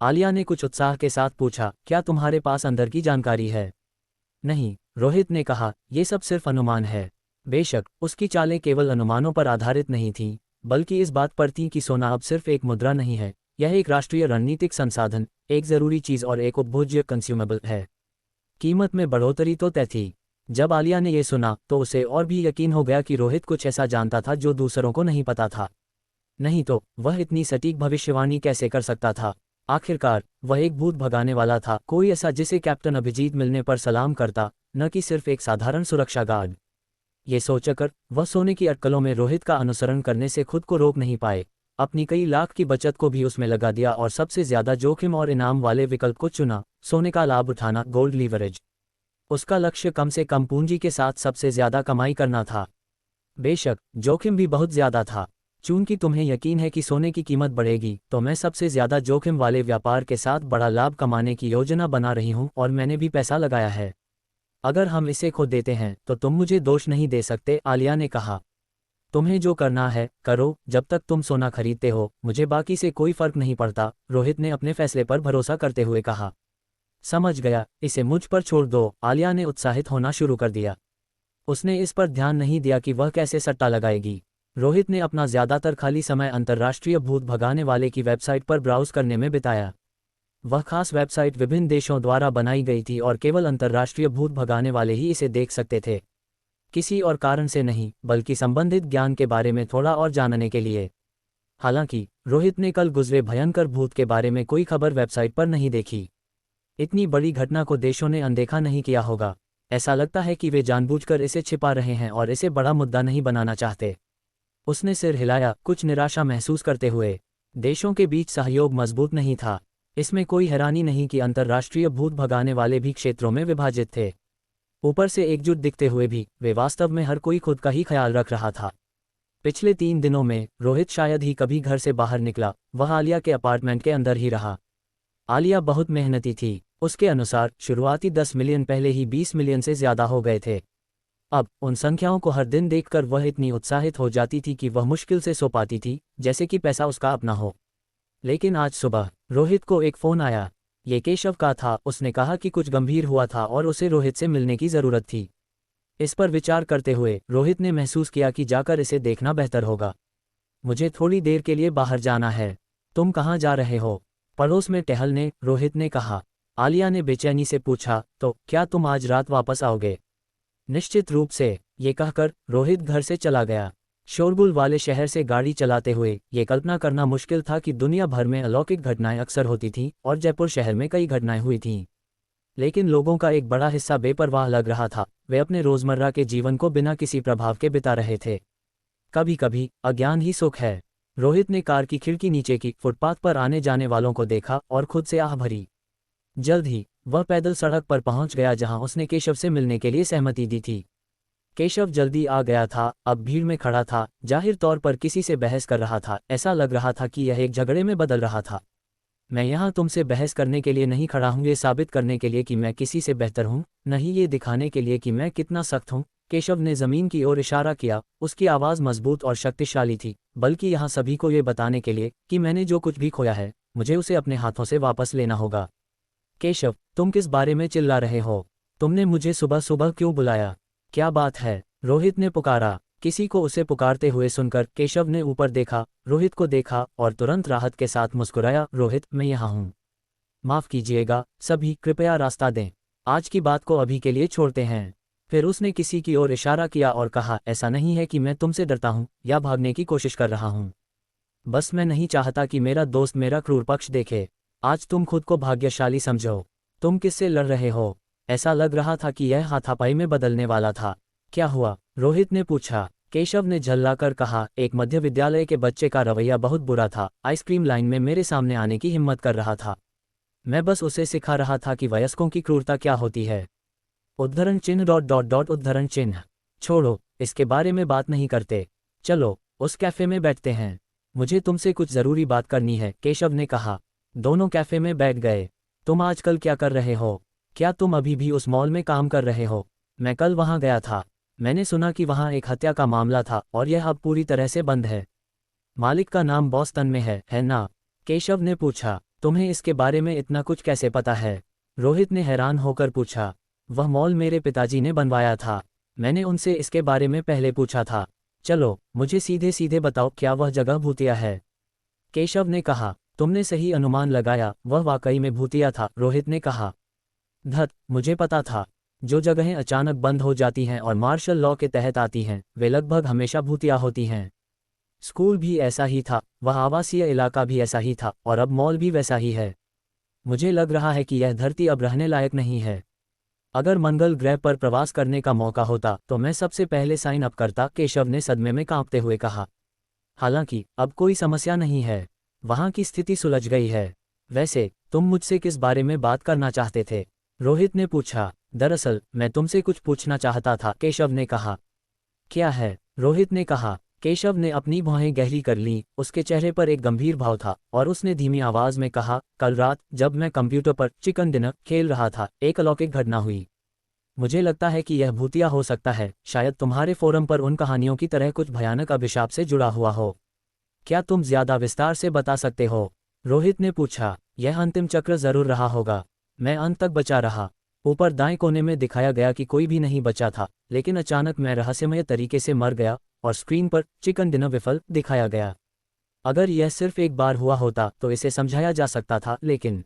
आलिया ने कुछ उत्साह के साथ पूछा, क्या तुम्हारे पास अंदर की जानकारी है? नहीं, रोहित ने कहा, यह सब सिर्फ अनुमान है। बेशक उसकी चालें केवल अनुमानों पर आधारित नहीं थीं, बल्कि इस बात पर थीं कि सोना अब सिर्फ एक मुद्रा नहीं है, यह एक राष्ट्रीय रणनीतिक संसाधन, एक जरूरी चीज और एक उपभोज्य कंज्यूमेबल है। कीमत में बढ़ोतरी तो तय थी। जब आलिया ने यह सुना तो उसे और भी यकीन हो गया कि रोहित कुछ ऐसा जानता था जो दूसरों को नहीं पता था। नहीं तो वह इतनी सटीक भविष्यवाणी कैसे कर सकता था? आखिरकार वह एक भूत भगाने वाला था, कोई ऐसा जिसे कैप्टन अभिजीत मिलने पर सलाम करता, न कि सिर्फ एक साधारण सुरक्षा गार्ड। ये सोचकर वह सोने की अटकलों में रोहित का अनुसरण करने से खुद को रोक नहीं पाए। अपनी कई लाख की बचत को भी उसमें लगा दिया और सबसे ज्यादा जोखिम और इनाम वाले विकल्प को चुना, सोने का लाभ उठाना, गोल्ड लीवरेज। उसका लक्ष्य कम से कम पूंजी के साथ सबसे ज्यादा कमाई करना था। बेशक जोखिम भी बहुत ज्यादा था। चूंकि तुम्हें यकीन है कि सोने की कीमत बढ़ेगी, तो मैं सबसे ज्यादा जोखिम वाले व्यापार के साथ बड़ा लाभ कमाने की योजना बना रही हूं और मैंने भी पैसा लगाया है। अगर हम इसे खो देते हैं तो तुम मुझे दोष नहीं दे सकते, आलिया ने कहा। तुम्हें जो करना है करो, जब तक तुम सोना खरीदते हो मुझे बाकी से कोई फर्क नहीं पड़ता, रोहित ने अपने फैसले पर भरोसा करते हुए कहा। समझ गया, इसे मुझ पर छोड़ दो, आलिया ने उत्साहित होना शुरू कर दिया। उसने इस पर ध्यान नहीं दिया कि वह कैसे सट्टा लगाएगी। रोहित ने अपना ज्यादातर खाली समय अंतर्राष्ट्रीय भूत भगाने वाले की वेबसाइट पर ब्राउज करने में बिताया। वह खास वेबसाइट विभिन्न देशों द्वारा बनाई गई थी और केवल अंतर्राष्ट्रीय भूत भगाने वाले ही इसे देख सकते थे। किसी और कारण से नहीं, बल्कि संबंधित ज्ञान के बारे में थोड़ा और जानने के लिए। हालांकि रोहित ने कल गुजरे भयंकर भूत के बारे में कोई खबर वेबसाइट पर नहीं देखी। इतनी बड़ी घटना को देशों ने अनदेखा नहीं किया होगा। ऐसा लगता है कि वे जानबूझकर इसे छिपा रहे हैं और इसे बड़ा मुद्दा नहीं बनाना चाहते। उसने सिर हिलाया, कुछ निराशा महसूस करते हुए। देशों के बीच सहयोग मजबूत नहीं था। इसमें कोई हैरानी नहीं कि अंतर्राष्ट्रीय भूत भगाने वाले भी क्षेत्रों में विभाजित थे। ऊपर से एकजुट दिखते हुए भी वे वास्तव में हर कोई खुद का ही ख्याल रख रहा था। पिछले 3 दिनों में रोहित शायद ही कभी घर से बाहर निकला, वह आलिया के अपार्टमेंट के अंदर ही रहा। आलिया बहुत मेहनती थी। उसके अनुसार शुरुआती 10 मिलियन पहले ही 20 मिलियन से ज्यादा हो गए थे। अब उन संख्याओं को हर दिन देखकर वह इतनी उत्साहित हो जाती थी कि वह मुश्किल से सो पाती थी, जैसे कि पैसा उसका अपना हो। लेकिन आज सुबह रोहित को एक फोन आया। ये केशव का था। उसने कहा कि कुछ गंभीर हुआ था और उसे रोहित से मिलने की जरूरत थी। इस पर विचार करते हुए रोहित ने महसूस किया कि जाकर इसे देखना बेहतर होगा। मुझे थोड़ी देर के लिए बाहर जाना है। तुम कहाँ जा रहे हो? पड़ोस में टहलने, रोहित ने कहा। आलिया ने बेचैनी से पूछा, तो क्या तुम आज रात वापस आओगे? निश्चित रूप से, ये कहकर रोहित घर से चला गया। शोरगुल वाले शहर से गाड़ी चलाते हुए ये कल्पना करना मुश्किल था कि दुनिया भर में अलौकिक घटनाएं अक्सर होती थीं और जयपुर शहर में कई घटनाएं हुई थीं। लेकिन लोगों का एक बड़ा हिस्सा बेपरवाह लग रहा था। वे अपने रोजमर्रा के जीवन को बिना किसी प्रभाव के बिता रहे थे। कभी कभी अज्ञान ही सुख है। रोहित ने कार की खिड़की नीचे की फुटपाथ पर आने जाने वालों को देखा और खुद से आह भरी। जल्द ही वह पैदल सड़क पर पहुंच गया जहां उसने केशव से मिलने के लिए सहमति दी थी। केशव जल्दी आ गया था, अब भीड़ में खड़ा था, जाहिर तौर पर किसी से बहस कर रहा था। ऐसा लग रहा था कि यह एक झगड़े में बदल रहा था। मैं यहाँ तुमसे बहस करने के लिए नहीं खड़ा हूँ, ये साबित करने के लिए कि मैं किसी से बेहतर हूँ, नहीं ये दिखाने के लिए कि मैं कितना सख्त हूँ। केशव ने जमीन की ओर इशारा किया। उसकी आवाज़ मजबूत और शक्तिशाली थी, बल्कि यहाँ सभी को ये बताने के लिए कि मैंने जो कुछ भी खोया है मुझे उसे अपने हाथों से वापस लेना होगा। केशव, तुम किस बारे में चिल्ला रहे हो? तुमने मुझे सुबह सुबह क्यों बुलाया? क्या बात है? रोहित ने पुकारा। किसी को उसे पुकारते हुए सुनकर केशव ने ऊपर देखा, रोहित को देखा और तुरंत राहत के साथ मुस्कुराया। रोहित, मैं यहाँ हूँ। माफ़ कीजिएगा सभी, कृपया रास्ता दें। आज की बात को अभी के लिए छोड़ते हैं। फिर उसने किसी की ओर इशारा किया और कहा, ऐसा नहीं है कि मैं तुमसे डरता हूँ या भागने की कोशिश कर रहा हूँ। बस मैं नहीं चाहता कि मेरा दोस्त मेरा क्रूर पक्ष देखे। आज तुम खुद को भाग्यशाली समझो। तुम किससे लड़ रहे हो? ऐसा लग रहा था कि यह हाथापाई में बदलने वाला था। क्या हुआ? रोहित ने पूछा। केशव ने झल्लाकर कहा, एक मध्य विद्यालय के बच्चे का रवैया बहुत बुरा था। आइसक्रीम लाइन में मेरे सामने आने की हिम्मत कर रहा था। मैं बस उसे सिखा रहा था कि वयस्कों की क्रूरता क्या होती है। उद्धरण चिन्ह ... उद्धरण चिन्ह। छोड़ो, इसके बारे में बात नहीं करते। चलो उस कैफे में बैठते हैं। मुझे तुमसे कुछ ज़रूरी बात करनी है, केशव ने कहा। दोनों कैफे में बैठ गए। तुम आजकल क्या कर रहे हो? क्या तुम अभी भी उस मॉल में काम कर रहे हो? मैं कल वहाँ गया था। मैंने सुना कि वहाँ एक हत्या का मामला था और यह अब पूरी तरह से बंद है। मालिक का नाम बॉस्टन में है ना? केशव ने पूछा। तुम्हें इसके बारे में इतना कुछ कैसे पता है? रोहित ने हैरान होकर पूछा। वह मॉल मेरे पिताजी ने बनवाया था। मैंने उनसे इसके बारे में पहले पूछा था। चलो मुझे सीधे सीधे बताओ, क्या वह जगह भूतिया है? केशव ने कहा। तुमने सही अनुमान लगाया, वह वाकई में भूतिया था, रोहित ने कहा। धत, मुझे पता था। जो जगहें अचानक बंद हो जाती हैं और मार्शल लॉ के तहत आती हैं वे लगभग हमेशा भूतिया होती हैं। स्कूल भी ऐसा ही था, वह आवासीय इलाका भी ऐसा ही था और अब मॉल भी वैसा ही है। मुझे लग रहा है कि यह धरती अब रहने लायक नहीं है। अगर मंगल ग्रह पर प्रवास करने का मौका होता तो मैं सबसे पहले साइन अप करता, केशव ने सदमे में कांपते हुए कहा। हालांकि अब कोई समस्या नहीं है, वहां की स्थिति सुलझ गई है। वैसे तुम मुझसे किस बारे में बात करना चाहते थे? रोहित ने पूछा। दरअसल मैं तुमसे कुछ पूछना चाहता था, केशव ने कहा। क्या है? रोहित ने कहा। केशव ने अपनी भौहें गहरी कर लीं, उसके चेहरे पर एक गंभीर भाव था और उसने धीमी आवाज में कहा, कल रात जब मैं कंप्यूटर पर चिकन डिनर खेल रहा था एक अलौकिक घटना हुई। मुझे लगता है कि यह भूतिया हो सकता है, शायद तुम्हारे फोरम पर उन कहानियों की तरह कुछ भयानक अभिशाप से जुड़ा हुआ हो। क्या तुम ज्यादा विस्तार से बता सकते हो? रोहित ने पूछा। यह अंतिम चक्र जरूर रहा होगा। मैं अंत तक बचा रहा। ऊपर दाएं कोने में दिखाया गया कि कोई भी नहीं बचा था, लेकिन अचानक मैं रहस्यमय तरीके से मर गया और स्क्रीन पर चिकन डिनर विफल दिखाया गया। अगर यह सिर्फ एक बार हुआ होता तो इसे समझाया जा सकता था, लेकिन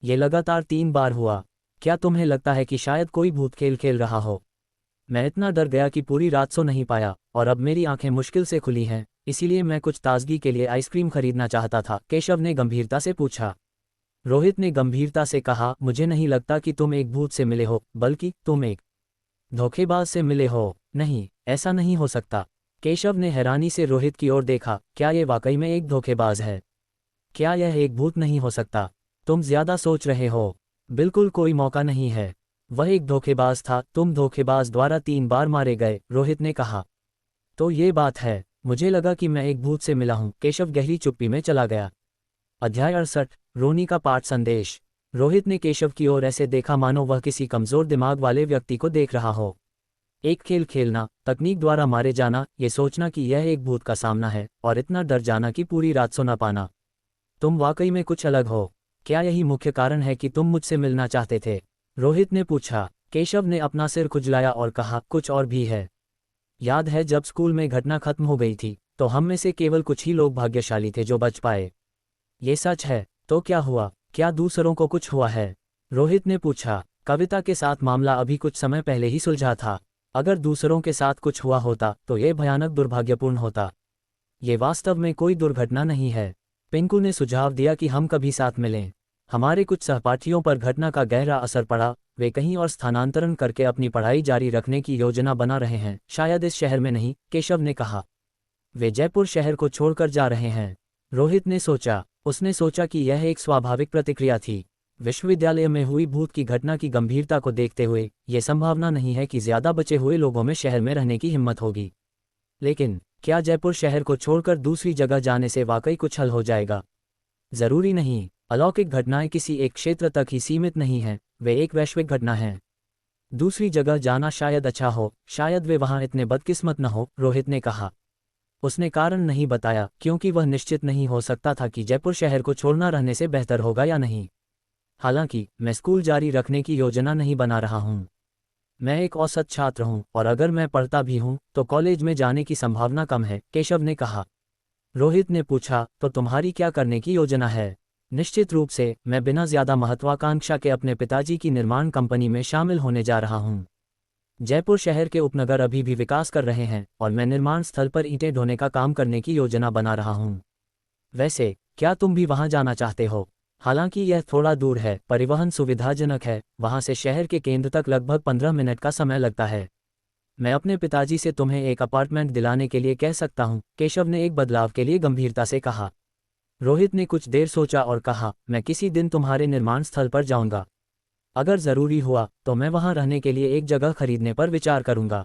यह लगातार 3 बार हुआ। क्या तुम्हें लगता है कि शायद कोई भूत खेल खेल रहा हो? मैं इतना डर गया कि पूरी रात सो नहीं पाया और अब मेरी आंखें मुश्किल से खुली हैं, इसीलिए मैं कुछ ताजगी के लिए आइसक्रीम खरीदना चाहता था, केशव ने गंभीरता से पूछा। रोहित ने गंभीरता से कहा, मुझे नहीं लगता कि तुम एक भूत से मिले हो, बल्कि तुम एक धोखेबाज से मिले हो। नहीं, ऐसा नहीं हो सकता। केशव ने हैरानी से रोहित की ओर देखा। क्या ये वाकई में एक धोखेबाज है? क्या यह एक भूत नहीं हो सकता? तुम ज्यादा सोच रहे हो। बिल्कुल कोई मौका नहीं है। वह एक धोखेबाज था, तुम धोखेबाज द्वारा 3 बार मारे गए, रोहित ने कहा। तो ये बात है, मुझे लगा कि मैं एक भूत से मिला हूं। केशव गहरी चुप्पी में चला गया। अध्याय 68, रोनी का पाठ संदेश। रोहित ने केशव की ओर ऐसे देखा मानो वह किसी कमजोर दिमाग वाले व्यक्ति को देख रहा हो। एक खेल खेलना, तकनीक द्वारा मारे जाना, ये सोचना कि यह एक भूत का सामना है और इतना डर जाना कि पूरी रात सो न पाना। तुम वाकई में कुछ अलग हो। क्या यही मुख्य कारण है कि तुम मुझसे मिलना चाहते थे? रोहित ने पूछा। केशव ने अपना सिर खुजलाया और कहा, कुछ और भी है। याद है जब स्कूल में घटना खत्म हो गई थी, तो हम में से केवल कुछ ही लोग भाग्यशाली थे जो बच पाए। ये सच है। तो क्या हुआ? क्या दूसरों को कुछ हुआ है? रोहित ने पूछा। कविता के साथ मामला अभी कुछ समय पहले ही सुलझा था। अगर दूसरों के साथ कुछ हुआ होता तो ये भयानक दुर्भाग्यपूर्ण होता। ये वास्तव में कोई दुर्घटना नहीं है। पिंकू ने सुझाव दिया कि हम कभी साथ मिलें। हमारे कुछ सहपाठियों पर घटना का गहरा असर पड़ा, वे कहीं और स्थानांतरण करके अपनी पढ़ाई जारी रखने की योजना बना रहे हैं, शायद इस शहर में नहीं, केशव ने कहा। वे जयपुर शहर को छोड़कर जा रहे हैं। रोहित ने सोचा। उसने सोचा कि यह एक स्वाभाविक प्रतिक्रिया थी। विश्वविद्यालय में हुई भूत की घटना की गंभीरता को देखते हुए यह संभावना नहीं है कि ज्यादा बचे हुए लोगों में शहर में रहने की हिम्मत होगी। लेकिन क्या जयपुर शहर को छोड़कर दूसरी जगह जाने से वाकई कुछ हल हो जाएगा? जरूरी नहीं। अलौकिक घटनाएं किसी एक क्षेत्र तक ही सीमित नहीं हैं, वे एक वैश्विक घटना है। दूसरी जगह जाना शायद अच्छा हो, शायद वे वहां इतने बदकिस्मत न हो, रोहित ने कहा। उसने कारण नहीं बताया क्योंकि वह निश्चित नहीं हो सकता था कि जयपुर शहर को छोड़ना रहने से बेहतर होगा या नहीं। हालांकि मैं स्कूल जारी रखने की योजना नहीं बना रहा हूं। मैं एक औसत छात्र हूं और अगर मैं पढ़ता भी हूं तो कॉलेज में जाने की संभावना कम है, केशव ने कहा। रोहित ने पूछा, तो तुम्हारी क्या करने की योजना है? निश्चित रूप से मैं बिना ज्यादा महत्वाकांक्षा के अपने पिताजी की निर्माण कंपनी में शामिल होने जा रहा हूं। जयपुर शहर के उपनगर अभी भी विकास कर रहे हैं और मैं निर्माण स्थल पर ईंटें ढोने का काम करने की योजना बना रहा हूं। वैसे क्या तुम भी वहां जाना चाहते हो? हालांकि यह थोड़ा दूर है, परिवहन सुविधाजनक है, वहां से शहर के केंद्र तक लगभग 15 मिनट का समय लगता है। मैं अपने पिताजी से तुम्हें एक अपार्टमेंट दिलाने के लिए कह सकता हूं, केशव ने एक बदलाव के लिए गंभीरता से कहा। रोहित ने कुछ देर सोचा और कहा, मैं किसी दिन तुम्हारे निर्माण स्थल पर जाऊंगा। अगर जरूरी हुआ तो मैं वहां रहने के लिए एक जगह खरीदने पर विचार करूंगा।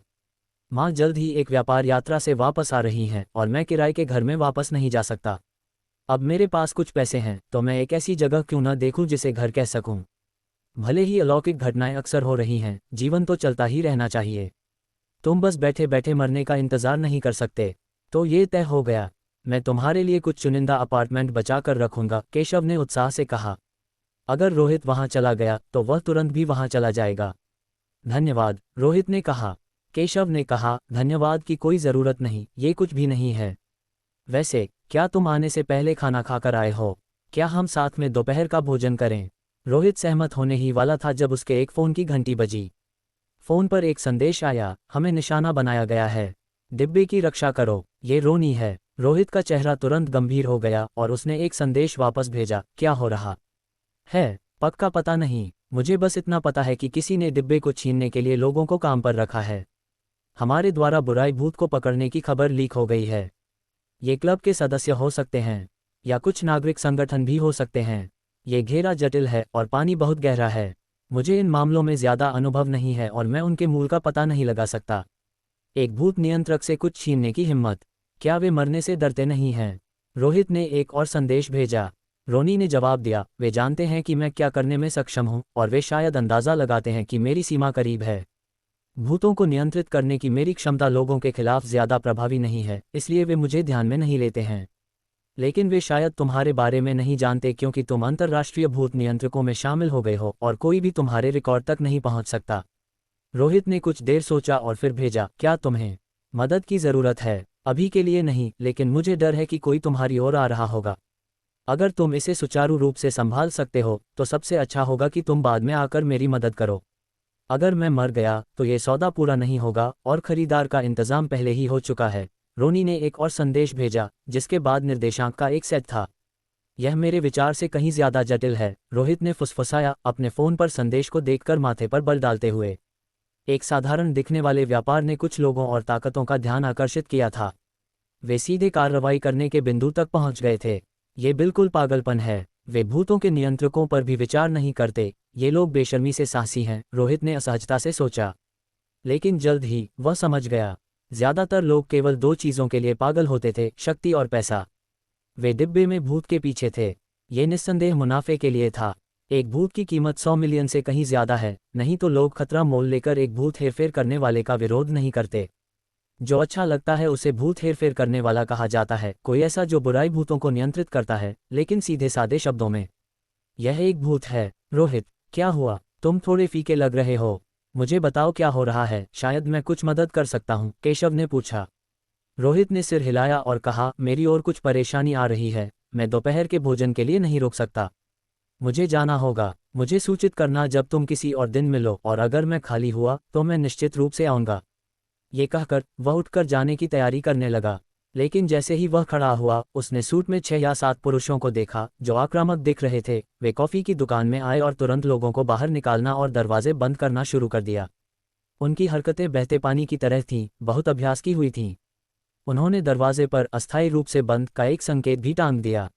माँ जल्द ही एक व्यापार यात्रा से वापस आ रही हैं और मैं किराए के घर में वापस नहीं जा सकता। अब मेरे पास कुछ पैसे हैं तो मैं एक ऐसी जगह क्यों न देखूं जिसे घर कह सकूं। भले ही अलौकिक घटनाएं अक्सर हो रही हैं, जीवन तो चलता ही रहना चाहिए। तुम बस बैठे बैठे मरने का इंतजार नहीं कर सकते। तो ये तय हो गया। मैं तुम्हारे लिए कुछ चुनिंदा अपार्टमेंट बचा कर रखूंगा, केशव ने उत्साह से कहा। अगर रोहित वहां चला गया तो वह तुरंत भी वहां चला जाएगा। धन्यवाद, रोहित ने कहा। केशव ने कहा, धन्यवाद की कोई जरूरत नहीं, ये कुछ भी नहीं है। वैसे क्या तुम आने से पहले खाना खाकर आए हो? क्या हम साथ में दोपहर का भोजन करें? रोहित सहमत होने ही वाला था जब उसके एक फोन की घंटी बजी। फोन पर एक संदेश आया, हमें निशाना बनाया गया है, डिब्बे की रक्षा करो, ये रोनी है। रोहित का चेहरा तुरंत गंभीर हो गया और उसने एक संदेश वापस भेजा, क्या हो रहा है? पक्का पता नहीं, मुझे बस इतना पता है कि किसी ने डिब्बे को छीनने के लिए लोगों को काम पर रखा है। हमारे द्वारा बुराई भूत को पकड़ने की खबर लीक हो गई है। ये क्लब के सदस्य हो सकते हैं या कुछ नागरिक संगठन भी हो सकते हैं। ये घेरा जटिल है और पानी बहुत गहरा है। मुझे इन मामलों में ज्यादा अनुभव नहीं है और मैं उनके मूल का पता नहीं लगा सकता। एक भूत नियंत्रक से कुछ छीनने की हिम्मत, क्या वे मरने से डरते नहीं हैं? रोहित ने एक और संदेश भेजा। रोनी ने जवाब दिया, वे जानते हैं कि मैं क्या करने में सक्षम हूं और वे शायद अंदाजा लगाते हैं कि मेरी सीमा करीब है। भूतों को नियंत्रित करने की मेरी क्षमता लोगों के खिलाफ ज्यादा प्रभावी नहीं है, इसलिए वे मुझे ध्यान में नहीं लेते हैं। लेकिन वे शायद तुम्हारे बारे में नहीं जानते क्योंकि तुम अंतर्राष्ट्रीय भूत नियंत्रकों में शामिल हो गए हो और कोई भी तुम्हारे रिकॉर्ड तक नहीं पहुंच सकता। रोहित ने कुछ देर सोचा और फिर भेजा, क्या तुम्हें मदद की जरूरत है? अभी के लिए नहीं, लेकिन मुझे डर है कि कोई तुम्हारी ओर आ रहा होगा। अगर तुम इसे सुचारू रूप से संभाल सकते हो तो सबसे अच्छा होगा कि तुम बाद में आकर मेरी मदद करो। अगर मैं मर गया तो ये सौदा पूरा नहीं होगा और खरीदार का इंतजाम पहले ही हो चुका है। रोनी ने एक और संदेश भेजा जिसके बाद निर्देशांक का एक सेट था। यह मेरे विचार से कहीं ज्यादा जटिल है, रोहित ने फुसफुसाया, अपने फोन पर संदेश को देखकर माथे पर बल डालते हुए। एक साधारण दिखने वाले व्यापार ने कुछ लोगों और ताकतों का ध्यान आकर्षित किया था। वे सीधे कार्रवाई करने के बिंदु तक पहुंच गए थे। ये बिल्कुल पागलपन है। वे भूतों के नियंत्रकों पर भी विचार नहीं करते। ये लोग बेशर्मी से साहसी हैं, रोहित ने असहजता से सोचा। लेकिन जल्द ही वह समझ गया। ज्यादातर लोग केवल दो चीजों के लिए पागल होते थे, शक्ति और पैसा। वे डिब्बे में भूत के पीछे थे। ये निस्संदेह मुनाफे के लिए था। एक भूत की कीमत 100 मिलियन से कहीं ज्यादा है, नहीं तो लोग खतरा मोल लेकर एक भूत हेरफेर करने वाले का विरोध नहीं करते। जो अच्छा लगता है उसे भूत हेरफेर करने वाला कहा जाता है, कोई ऐसा जो बुराई भूतों को नियंत्रित करता है, लेकिन सीधे सादे शब्दों में। यह एक भूत है। रोहित, क्या हुआ? तुम थोड़े फीके लग रहे हो। मुझे बताओ क्या हो रहा है, शायद मैं कुछ मदद कर सकता हूँ, केशव ने पूछा। रोहित ने सिर हिलाया और कहा, मेरी और कुछ परेशानी आ रही है, मैं दोपहर के भोजन के लिए नहीं रुक सकता। मुझे जाना होगा। मुझे सूचित करना जब तुम किसी और दिन मिलो, और अगर मैं खाली हुआ तो मैं निश्चित रूप से आऊँगा। ये कहकर वह उठकर जाने की तैयारी करने लगा, लेकिन जैसे ही वह खड़ा हुआ उसने सूट में 6 या 7 पुरुषों को देखा जो आक्रामक दिख रहे थे। वे कॉफ़ी की दुकान में आए और तुरंत लोगों को बाहर निकालना और दरवाजे बंद करना शुरू कर दिया। उनकी हरकतें बहते पानी की तरह थीं, बहुत अभ्यास की हुई थीं। उन्होंने दरवाजे पर अस्थायी रूप से बंद का एक संकेत भी टांग दिया।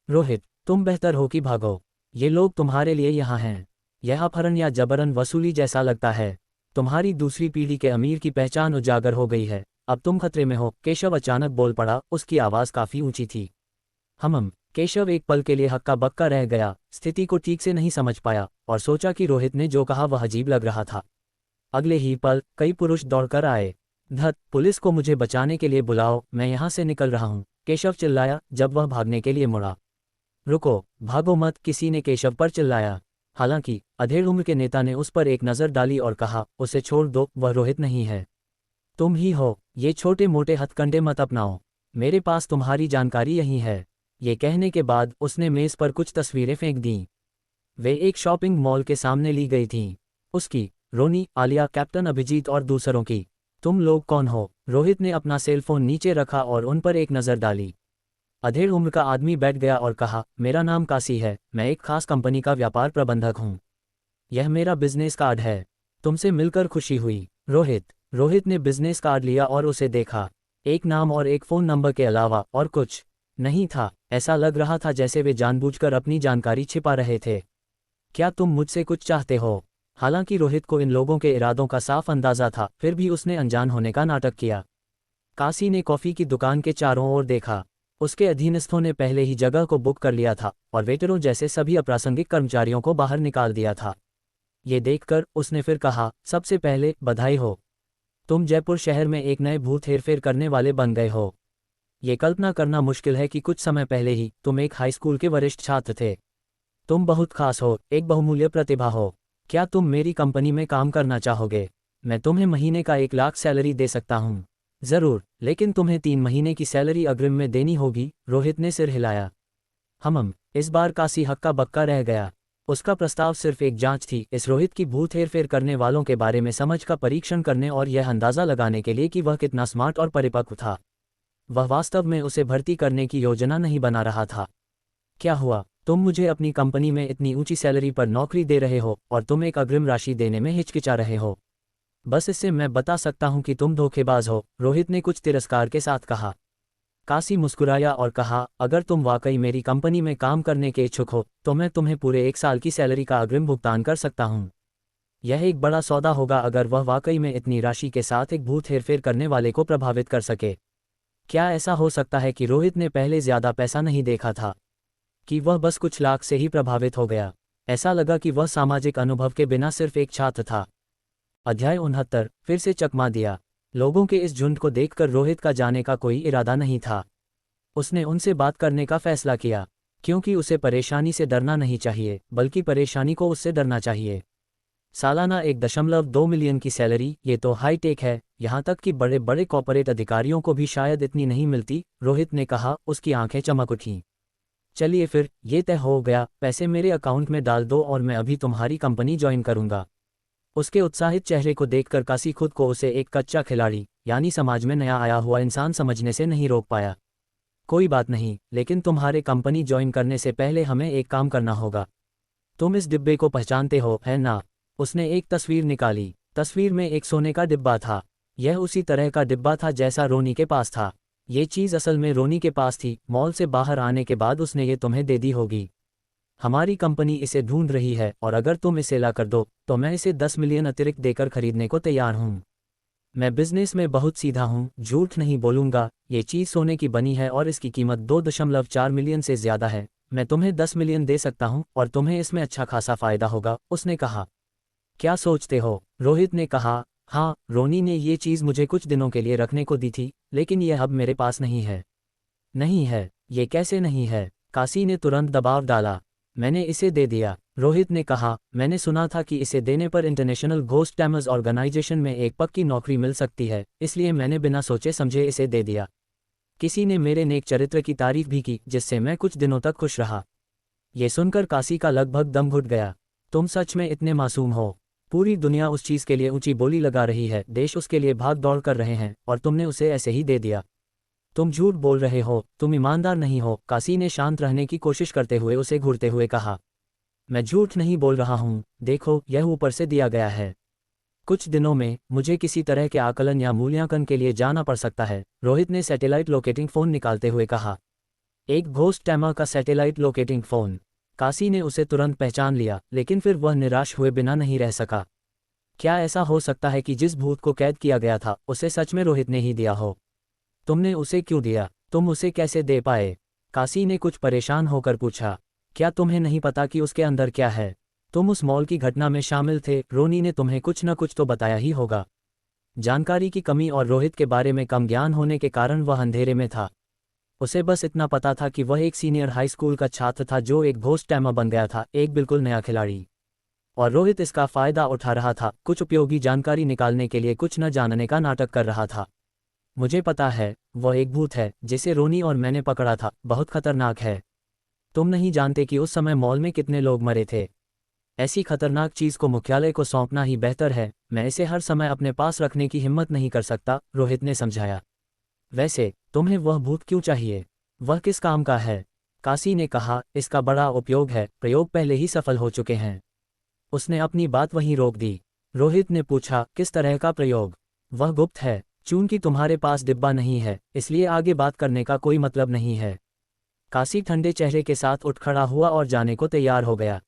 रोहित, तुम बेहतर हो कि भागो। ये लोग तुम्हारे लिए यहाँ हैं। यह अपहरण या जबरन वसूली जैसा लगता है। तुम्हारी दूसरी पीढ़ी के अमीर की पहचान उजागर हो गई है, अब तुम खतरे में हो। केशव अचानक बोल पड़ा, उसकी आवाज़ काफ़ी ऊंची थी। केशव एक पल के लिए हक्का बक्का रह गया, स्थिति को ठीक से नहीं समझ पाया और सोचा कि रोहित ने जो कहा वह अजीब लग रहा था। अगले ही पल कई पुरुष दौड़कर आए। धत, पुलिस को मुझे बचाने के लिए बुलाओ, मैं यहाँ से निकल रहा हूँ, केशव चिल्लाया जब वह भागने के लिए मुड़ा। रुको, भागो मत, किसी ने केशव पर चिल्लाया। हालांकि अधेड़ उम्र के नेता ने उस पर एक नज़र डाली और कहा, उसे छोड़ दो, वह रोहित नहीं है, तुम ही हो। ये छोटे मोटे हथकंडे मत अपनाओ, मेरे पास तुम्हारी जानकारी यही है। ये कहने के बाद उसने मेज़ पर कुछ तस्वीरें फेंक दीं। वे एक शॉपिंग मॉल के सामने ली गई थीं। उसकी, रोनी, आलिया, कैप्टन अभिजीत और दूसरों की। तुम लोग कौन हो? रोहित ने अपना सेलफोन नीचे रखा और उन पर एक नज़र डाली। अधेड़ उम्र का आदमी बैठ गया और कहा, मेरा नाम काशी है, मैं एक खास कंपनी का व्यापार प्रबंधक हूँ। यह मेरा बिजनेस कार्ड है। तुमसे मिलकर खुशी हुई। रोहित ने बिजनेस कार्ड लिया और उसे देखा। एक नाम और एक फ़ोन नंबर के अलावा और कुछ नहीं था। ऐसा लग रहा था जैसे वे जानबूझकर अपनी जानकारी छिपा रहे थे। क्या तुम मुझसे कुछ चाहते हो? हालांकि रोहित को इन लोगों के इरादों का साफ अंदाजा था, फिर भी उसने अनजान होने का नाटक किया। काशी ने कॉफ़ी की दुकान के चारों ओर देखा। उसके अधीनस्थों ने पहले ही जगह को बुक कर लिया था और वेटरों जैसे सभी अप्रासंगिक कर्मचारियों को बाहर निकाल दिया था। ये देखकर उसने फिर कहा, सबसे पहले बधाई हो, तुम जयपुर शहर में एक नए भूत हेरफेर करने वाले बन गए हो। ये कल्पना करना मुश्किल है कि कुछ समय पहले ही तुम एक हाई स्कूल के वरिष्ठ छात्र थे। तुम बहुत खास हो, एक बहुमूल्य प्रतिभा हो। क्या तुम मेरी कंपनी में काम करना चाहोगे? मैं तुम्हें महीने का 1 लाख सैलरी दे सकता हूँ। ज़रूर, लेकिन तुम्हें 3 महीने की सैलरी अग्रिम में देनी होगी। रोहित ने सिर हिलाया। इस बार काशी हक्का बक्का रह गया। उसका प्रस्ताव सिर्फ एक जांच थी, इस रोहित की भूत हेरफेर करने वालों के बारे में समझ का परीक्षण करने और यह अंदाज़ा लगाने के लिए कि वह कितना स्मार्ट और परिपक्व था। वह वास्तव में उसे भर्ती करने की योजना नहीं बना रहा था। क्या हुआ? तुम मुझे अपनी कंपनी में इतनी ऊंची सैलरी पर नौकरी दे रहे हो और तुम एक अग्रिम राशि देने में हिचकिचा रहे हो। बस इससे मैं बता सकता हूं कि तुम धोखेबाज हो, रोहित ने कुछ तिरस्कार के साथ कहा। काशी मुस्कुराया और कहा, अगर तुम वाकई मेरी कंपनी में काम करने के इच्छुक हो तो मैं तुम्हें पूरे 1 साल की सैलरी का अग्रिम भुगतान कर सकता हूँ। यह एक बड़ा सौदा होगा अगर वह वाकई में इतनी राशि के साथ एक भूत हेरफेर करने वाले को प्रभावित कर सके। क्या ऐसा हो सकता है कि रोहित ने पहले ज़्यादा पैसा नहीं देखा था, कि वह बस कुछ लाख से ही प्रभावित हो गया? ऐसा लगा कि वह सामाजिक अनुभव के बिना सिर्फ एक छात्र था। अध्याय 69 फिर से चकमा दिया। लोगों के इस झुंड को देखकर रोहित का जाने का कोई इरादा नहीं था। उसने उनसे बात करने का फैसला किया, क्योंकि उसे परेशानी से डरना नहीं चाहिए, बल्कि परेशानी को उससे डरना चाहिए। सालाना 1.2 मिलियन की सैलरी, ये तो हाई टेक है, यहाँ तक कि बड़े बड़े कॉर्पोरेट अधिकारियों को भी शायद इतनी नहीं मिलती, रोहित ने कहा। उसकी आंखें चमक उठीं। चलिए फिर, ये तय हो गया, पैसे मेरे अकाउंट में डाल दो और मैं अभी तुम्हारी कंपनी ज्वाइन करूंगा। उसके उत्साहित चेहरे को देखकर काशी खुद को उसे एक कच्चा खिलाड़ी, यानी समाज में नया आया हुआ इंसान समझने से नहीं रोक पाया। कोई बात नहीं, लेकिन तुम्हारे कंपनी ज्वाइन करने से पहले हमें एक काम करना होगा। तुम इस डिब्बे को पहचानते हो, है ना? उसने एक तस्वीर निकाली। तस्वीर में एक सोने का डिब्बा था। यह उसी तरह का डिब्बा था जैसा रोनी के पास था। ये चीज़ असल में रोनी के पास थी। मॉल से बाहर आने के बाद उसने ये तुम्हें दे दी होगी। हमारी कंपनी इसे ढूंढ रही है और अगर तुम इसे ला कर दो तो मैं इसे 10 मिलियन अतिरिक्त देकर खरीदने को तैयार हूँ। मैं बिजनेस में बहुत सीधा हूँ, झूठ नहीं बोलूँगा। ये चीज़ सोने की बनी है और इसकी कीमत 2.4 मिलियन से ज़्यादा है। मैं तुम्हें 10 मिलियन दे सकता हूँ और तुम्हें इसमें अच्छा खासा फ़ायदा होगा, उसने कहा। क्या सोचते हो? रोहित ने कहा। हाँ, रोनी ने ये चीज़ मुझे कुछ दिनों के लिए रखने को दी थी, लेकिन यह अब मेरे पास नहीं है। नहीं है? ये कैसे नहीं है? काशी ने तुरंत दबाव डाला। मैंने इसे दे दिया। रोहित ने कहा, मैंने सुना था कि इसे देने पर इंटरनेशनल घोस्ट टैमर्स ऑर्गेनाइजेशन में एक पक्की नौकरी मिल सकती है, इसलिए मैंने बिना सोचे समझे इसे दे दिया। किसी ने मेरे नेक चरित्र की तारीफ भी की, जिससे मैं कुछ दिनों तक खुश रहा। ये सुनकर काशी का लगभग दम घुट गया। तुम सच में इतने मासूम हो? पूरी दुनिया उस चीज़ के लिए ऊंची बोली लगा रही है, देश उसके लिए भाग दौड़ कर रहे हैं, और तुमने उसे ऐसे ही दे दिया। तुम झूठ बोल रहे हो, तुम ईमानदार नहीं हो। काशी ने शांत रहने की कोशिश करते हुए उसे घूरते हुए कहा, मैं झूठ नहीं बोल रहा हूँ, देखो यह ऊपर से दिया गया है। कुछ दिनों में मुझे किसी तरह के आकलन या मूल्यांकन के लिए जाना पड़ सकता है। रोहित ने सैटेलाइट लोकेटिंग फ़ोन निकालते हुए कहा। एक घोस्ट टैमर का सैटेलाइट लोकेटिंग फ़ोन। काशी ने उसे तुरंत पहचान लिया, लेकिन फिर वह निराश हुए बिना नहीं रह सका। क्या ऐसा हो सकता है कि जिस भूत को कैद किया गया था उसे सच में रोहित ने ही दिया हो? तुमने उसे क्यों दिया? तुम उसे कैसे दे पाए? काशी ने कुछ परेशान होकर पूछा। क्या तुम्हें नहीं पता कि उसके अंदर क्या है? तुम उस मॉल की घटना में शामिल थे, रोनी ने तुम्हें कुछ न कुछ तो बताया ही होगा। जानकारी की कमी और रोहित के बारे में कम ज्ञान होने के कारण वह अंधेरे में था। उसे बस इतना पता था कि वह एक सीनियर हाई स्कूल का छात्र था जो एक घोस्ट टैमर बन गया था, एक बिल्कुल नया खिलाड़ी। और रोहित इसका फायदा उठा रहा था, कुछ उपयोगी जानकारी निकालने के लिए कुछ न जानने का नाटक कर रहा था। मुझे पता है, वह एक भूत है जिसे रोनी और मैंने पकड़ा था, बहुत खतरनाक है। तुम नहीं जानते कि उस समय मॉल में कितने लोग मरे थे। ऐसी खतरनाक चीज़ को मुख्यालय को सौंपना ही बेहतर है, मैं इसे हर समय अपने पास रखने की हिम्मत नहीं कर सकता, रोहित ने समझाया। वैसे तुम्हें वह भूत क्यों चाहिए? वह किस काम का है? काशी ने कहा, इसका बड़ा उपयोग है, प्रयोग पहले ही सफल हो चुके हैं। उसने अपनी बात वहीं रोक दी। रोहित ने पूछा, किस तरह का प्रयोग? वह गुप्त है, चूंकि तुम्हारे पास डिब्बा नहीं है, इसलिए आगे बात करने का कोई मतलब नहीं है। काशी ठंडे चेहरे के साथ उठ खड़ा हुआ और जाने को तैयार हो गया।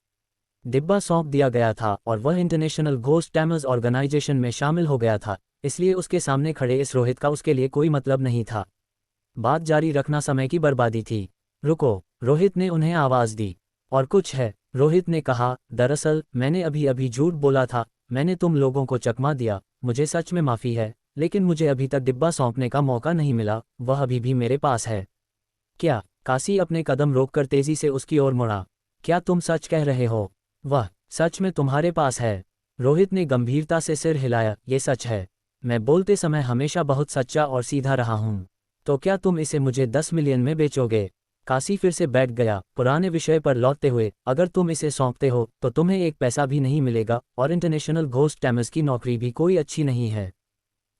डिब्बा सौंप दिया गया था और वह इंटरनेशनल घोस्ट टैमर्स ऑर्गेनाइजेशन में शामिल हो गया था, इसलिए उसके सामने खड़े इस रोहित का उसके लिए कोई मतलब नहीं था। बात जारी रखना समय की बर्बादी थी। रुको, रोहित ने उन्हें आवाज़ दी। और कुछ है? रोहित ने कहा, दरअसल मैंने अभी अभी झूठ बोला था, मैंने तुम लोगों को चकमा दिया, मुझे सच में माफ़ी है, लेकिन मुझे अभी तक डिब्बा सौंपने का मौका नहीं मिला, वह अभी भी मेरे पास है। क्या? काशी अपने कदम रोककर तेजी से उसकी ओर मुड़ा। क्या तुम सच कह रहे हो? वह सच में तुम्हारे पास है? रोहित ने गंभीरता से सिर हिलाया, ये सच है। मैं बोलते समय हमेशा बहुत सच्चा और सीधा रहा हूँ। तो क्या तुम इसे मुझे 10 मिलियन में बेचोगे? काशी फिर से बैठ गया, पुराने विषय पर लौटते हुए, अगर तुम इसे सौंपते हो तो तुम्हें एक पैसा भी नहीं मिलेगा, और इंटरनेशनल घोस्ट टैमर्स की नौकरी भी कोई अच्छी नहीं है।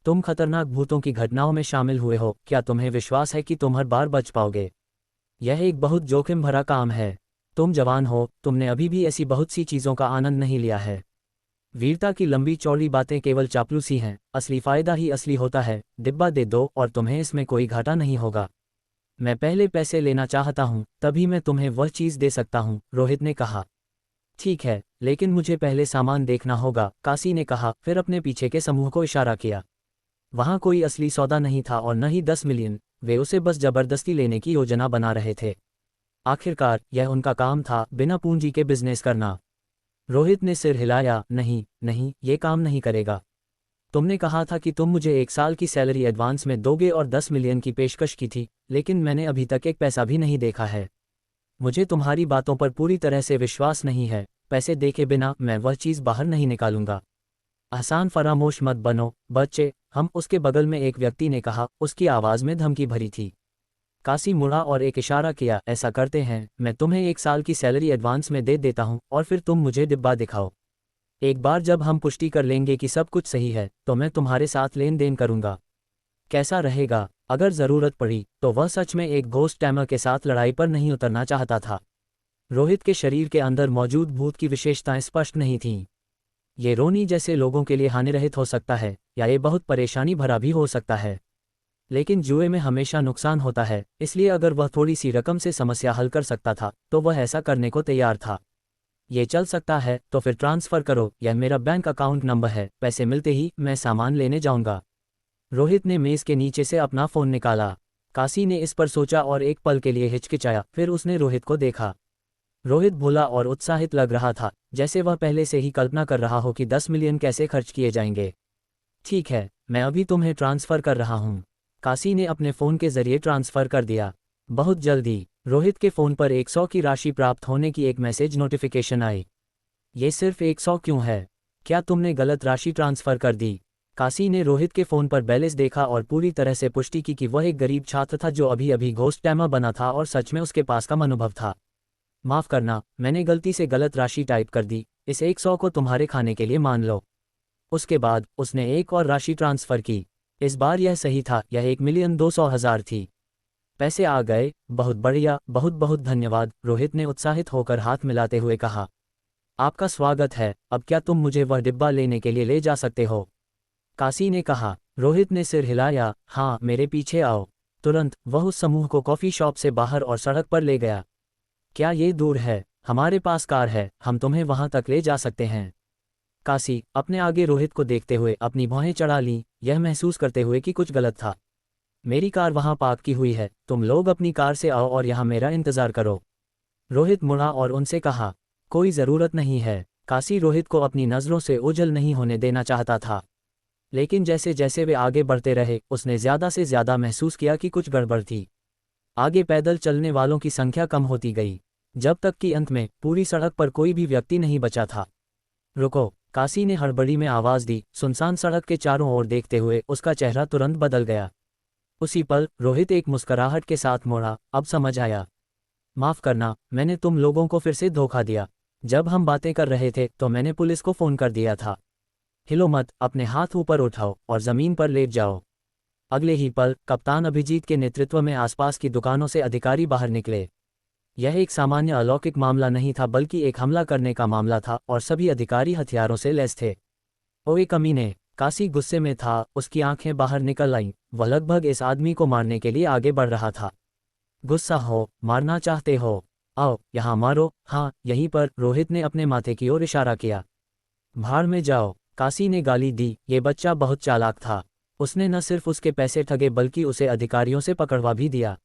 तुम खतरनाक भूतों की घटनाओं में शामिल हुए हो, क्या तुम्हें विश्वास है कि तुम हर बार बच पाओगे? यह एक बहुत जोखिम भरा काम है। तुम जवान हो, तुमने अभी भी ऐसी बहुत सी चीज़ों का आनंद नहीं लिया है। वीरता की लंबी चौड़ी बातें केवल चापलूसी हैं, असली फ़ायदा ही असली होता है। डिब्बा दे दो और तुम्हें इसमें कोई घाटा नहीं होगा। मैं पहले पैसे लेना चाहता हूँ, तभी मैं तुम्हें वह चीज़ दे सकता हूँ, रोहित ने कहा। ठीक है, लेकिन मुझे पहले सामान देखना होगा, काशी ने कहा, फिर अपने पीछे के समूह को इशारा किया। वहाँ कोई असली सौदा नहीं था और न ही 10 मिलियन, वे उसे बस जबरदस्ती लेने की योजना बना रहे थे। आखिरकार यह उनका काम था, बिना पूंजी के बिजनेस करना। रोहित ने सिर हिलाया, नहीं नहीं, ये काम नहीं करेगा। तुमने कहा था कि तुम मुझे 1 साल की सैलरी एडवांस में दोगे और 10 मिलियन की पेशकश की थी, लेकिन मैंने अभी तक एक पैसा भी नहीं देखा है। मुझे तुम्हारी बातों पर पूरी तरह से विश्वास नहीं है, पैसे देखे बिना मैं वह चीज़ बाहर नहीं निकालूंगा। आसान फरामोश मत बनो, बच्चे, हम, उसके बगल में एक व्यक्ति ने कहा, उसकी आवाज़ में धमकी भरी थी। काशी मुड़ा और एक इशारा किया, ऐसा करते हैं, मैं तुम्हें 1 साल की सैलरी एडवांस में दे देता हूं और फिर तुम मुझे डिब्बा दिखाओ। एक बार जब हम पुष्टि कर लेंगे कि सब कुछ सही है, तो मैं तुम्हारे साथ लेन देन करूंगा। कैसा रहेगा? अगर ज़रूरत पड़ी तो वह सच में एक घोस्ट टैमर के साथ लड़ाई पर नहीं उतरना चाहता था। रोहित के शरीर के अंदर मौजूद भूत की विशेषताएं स्पष्ट नहीं थीं। ये रोनी जैसे लोगों के लिए हानिरहित हो सकता है, या ये बहुत परेशानी भरा भी हो सकता है। लेकिन जुए में हमेशा नुकसान होता है, इसलिए अगर वह थोड़ी सी रकम से समस्या हल कर सकता था तो वह ऐसा करने को तैयार था। ये चल सकता है तो फिर ट्रांसफ़र करो, यह मेरा बैंक अकाउंट नंबर है, पैसे मिलते ही मैं सामान लेने जाऊंगा। रोहित ने मेज़ के नीचे से अपना फ़ोन निकाला। काशी ने इस पर सोचा और एक पल के लिए हिचकिचाया, फिर उसने रोहित को देखा। रोहित भोला और उत्साहित लग रहा था, जैसे वह पहले से ही कल्पना कर रहा हो कि 10 मिलियन कैसे खर्च किए जाएंगे। ठीक है, मैं अभी तुम्हें ट्रांसफ़र कर रहा हूँ। काशी ने अपने फ़ोन के जरिए ट्रांसफ़र कर दिया। बहुत जल्दी रोहित के फ़ोन पर 100 की राशि प्राप्त होने की एक मैसेज नोटिफिकेशन आई। ये सिर्फ 100 क्यों है? क्या तुमने गलत राशि ट्रांसफर कर दी? काशी ने रोहित के फ़ोन पर बैलेंस देखा और पूरी तरह से पुष्टि की कि वह एक गरीब छात्र था जो अभी अभी घोस्ट टैमर बना था और सच में उसके पास कम अनुभव था। माफ़ करना, मैंने गलती से गलत राशि टाइप कर दी, इस 100 को तुम्हारे खाने के लिए मान लो। उसके बाद उसने एक और राशि ट्रांसफ़र की। इस बार यह सही था, यह 1,200,000 थी। पैसे आ गए, बहुत बढ़िया, बहुत बहुत धन्यवाद, रोहित ने उत्साहित होकर हाथ मिलाते हुए कहा। आपका स्वागत है, अब क्या तुम मुझे वह डिब्बा लेने के लिए ले जा सकते हो? काशी ने कहा। रोहित ने सिर हिलाया, हाँ, मेरे पीछे आओ। तुरंत वह उस समूह को कॉफ़ी शॉप से बाहर और सड़क पर ले गया। क्या ये दूर है? हमारे पास कार है, हम तुम्हें वहां तक ले जा सकते हैं। काशी अपने आगे रोहित को देखते हुए अपनी भौहें चढ़ा लीं, यह महसूस करते हुए कि कुछ गलत था। मेरी कार वहां पार्क की हुई है, तुम लोग अपनी कार से आओ और यहाँ मेरा इंतजार करो। रोहित मुड़ा और उनसे कहा, कोई ज़रूरत नहीं है। काशी रोहित को अपनी नज़रों से ओझल नहीं होने देना चाहता था, लेकिन जैसे जैसे वे आगे बढ़ते रहे उसने ज़्यादा से ज़्यादा महसूस किया कि कुछ गड़बड़ थी। आगे पैदल चलने वालों की संख्या कम होती गई, जब तक कि अंत में पूरी सड़क पर कोई भी व्यक्ति नहीं बचा था। रुको, काशी ने हड़बड़ी में आवाज़ दी। सुनसान सड़क के चारों ओर देखते हुए उसका चेहरा तुरंत बदल गया। उसी पल रोहित एक मुस्कुराहट के साथ मुड़ा, अब समझ आया। माफ़ करना, मैंने तुम लोगों को फिर से धोखा दिया। जब हम बातें कर रहे थे तो मैंने पुलिस को फ़ोन कर दिया था। हिलो मत, अपने हाथ ऊपर उठाओ और ज़मीन पर लेट जाओ। अगले ही पल कप्तान अभिजीत के नेतृत्व में आसपास की दुकानों से अधिकारी बाहर निकले। यह एक सामान्य अलौकिक मामला नहीं था बल्कि एक हमला करने का मामला था और सभी अधिकारी हथियारों से लैस थे। ओए कमीने, काशी गुस्से में था, उसकी आंखें बाहर निकल आईं। वह लगभग इस आदमी को मारने के लिए आगे बढ़ रहा था। गुस्सा हो, मारना चाहते हो? आओ यहाँ मारो। हाँ, यहीं पर, रोहित ने अपने माथे की ओर इशारा किया। भाड़ में जाओ, काशी ने गाली दी। ये बच्चा बहुत चालाक था। उसने न सिर्फ उसके पैसे ठगे बल्कि उसे अधिकारियों से पकड़वा भी दिया।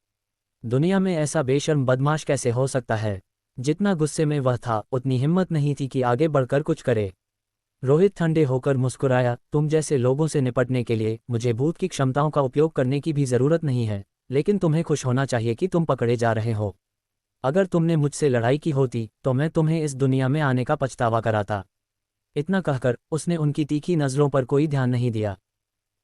दुनिया में ऐसा बेशर्म बदमाश कैसे हो सकता है? जितना गुस्से में वह था उतनी हिम्मत नहीं थी कि आगे बढ़कर कुछ करे। रोहित ठंडे होकर मुस्कुराया, तुम जैसे लोगों से निपटने के लिए मुझे भूत की क्षमताओं का उपयोग करने की भी ज़रूरत नहीं है, लेकिन तुम्हें खुश होना चाहिए कि तुम पकड़े जा रहे हो। अगर तुमने मुझसे लड़ाई की होती तो मैं तुम्हें इस दुनिया में आने का पछतावा कराता। इतना कहकर उसने उनकी तीखी नज़रों पर कोई ध्यान नहीं दिया।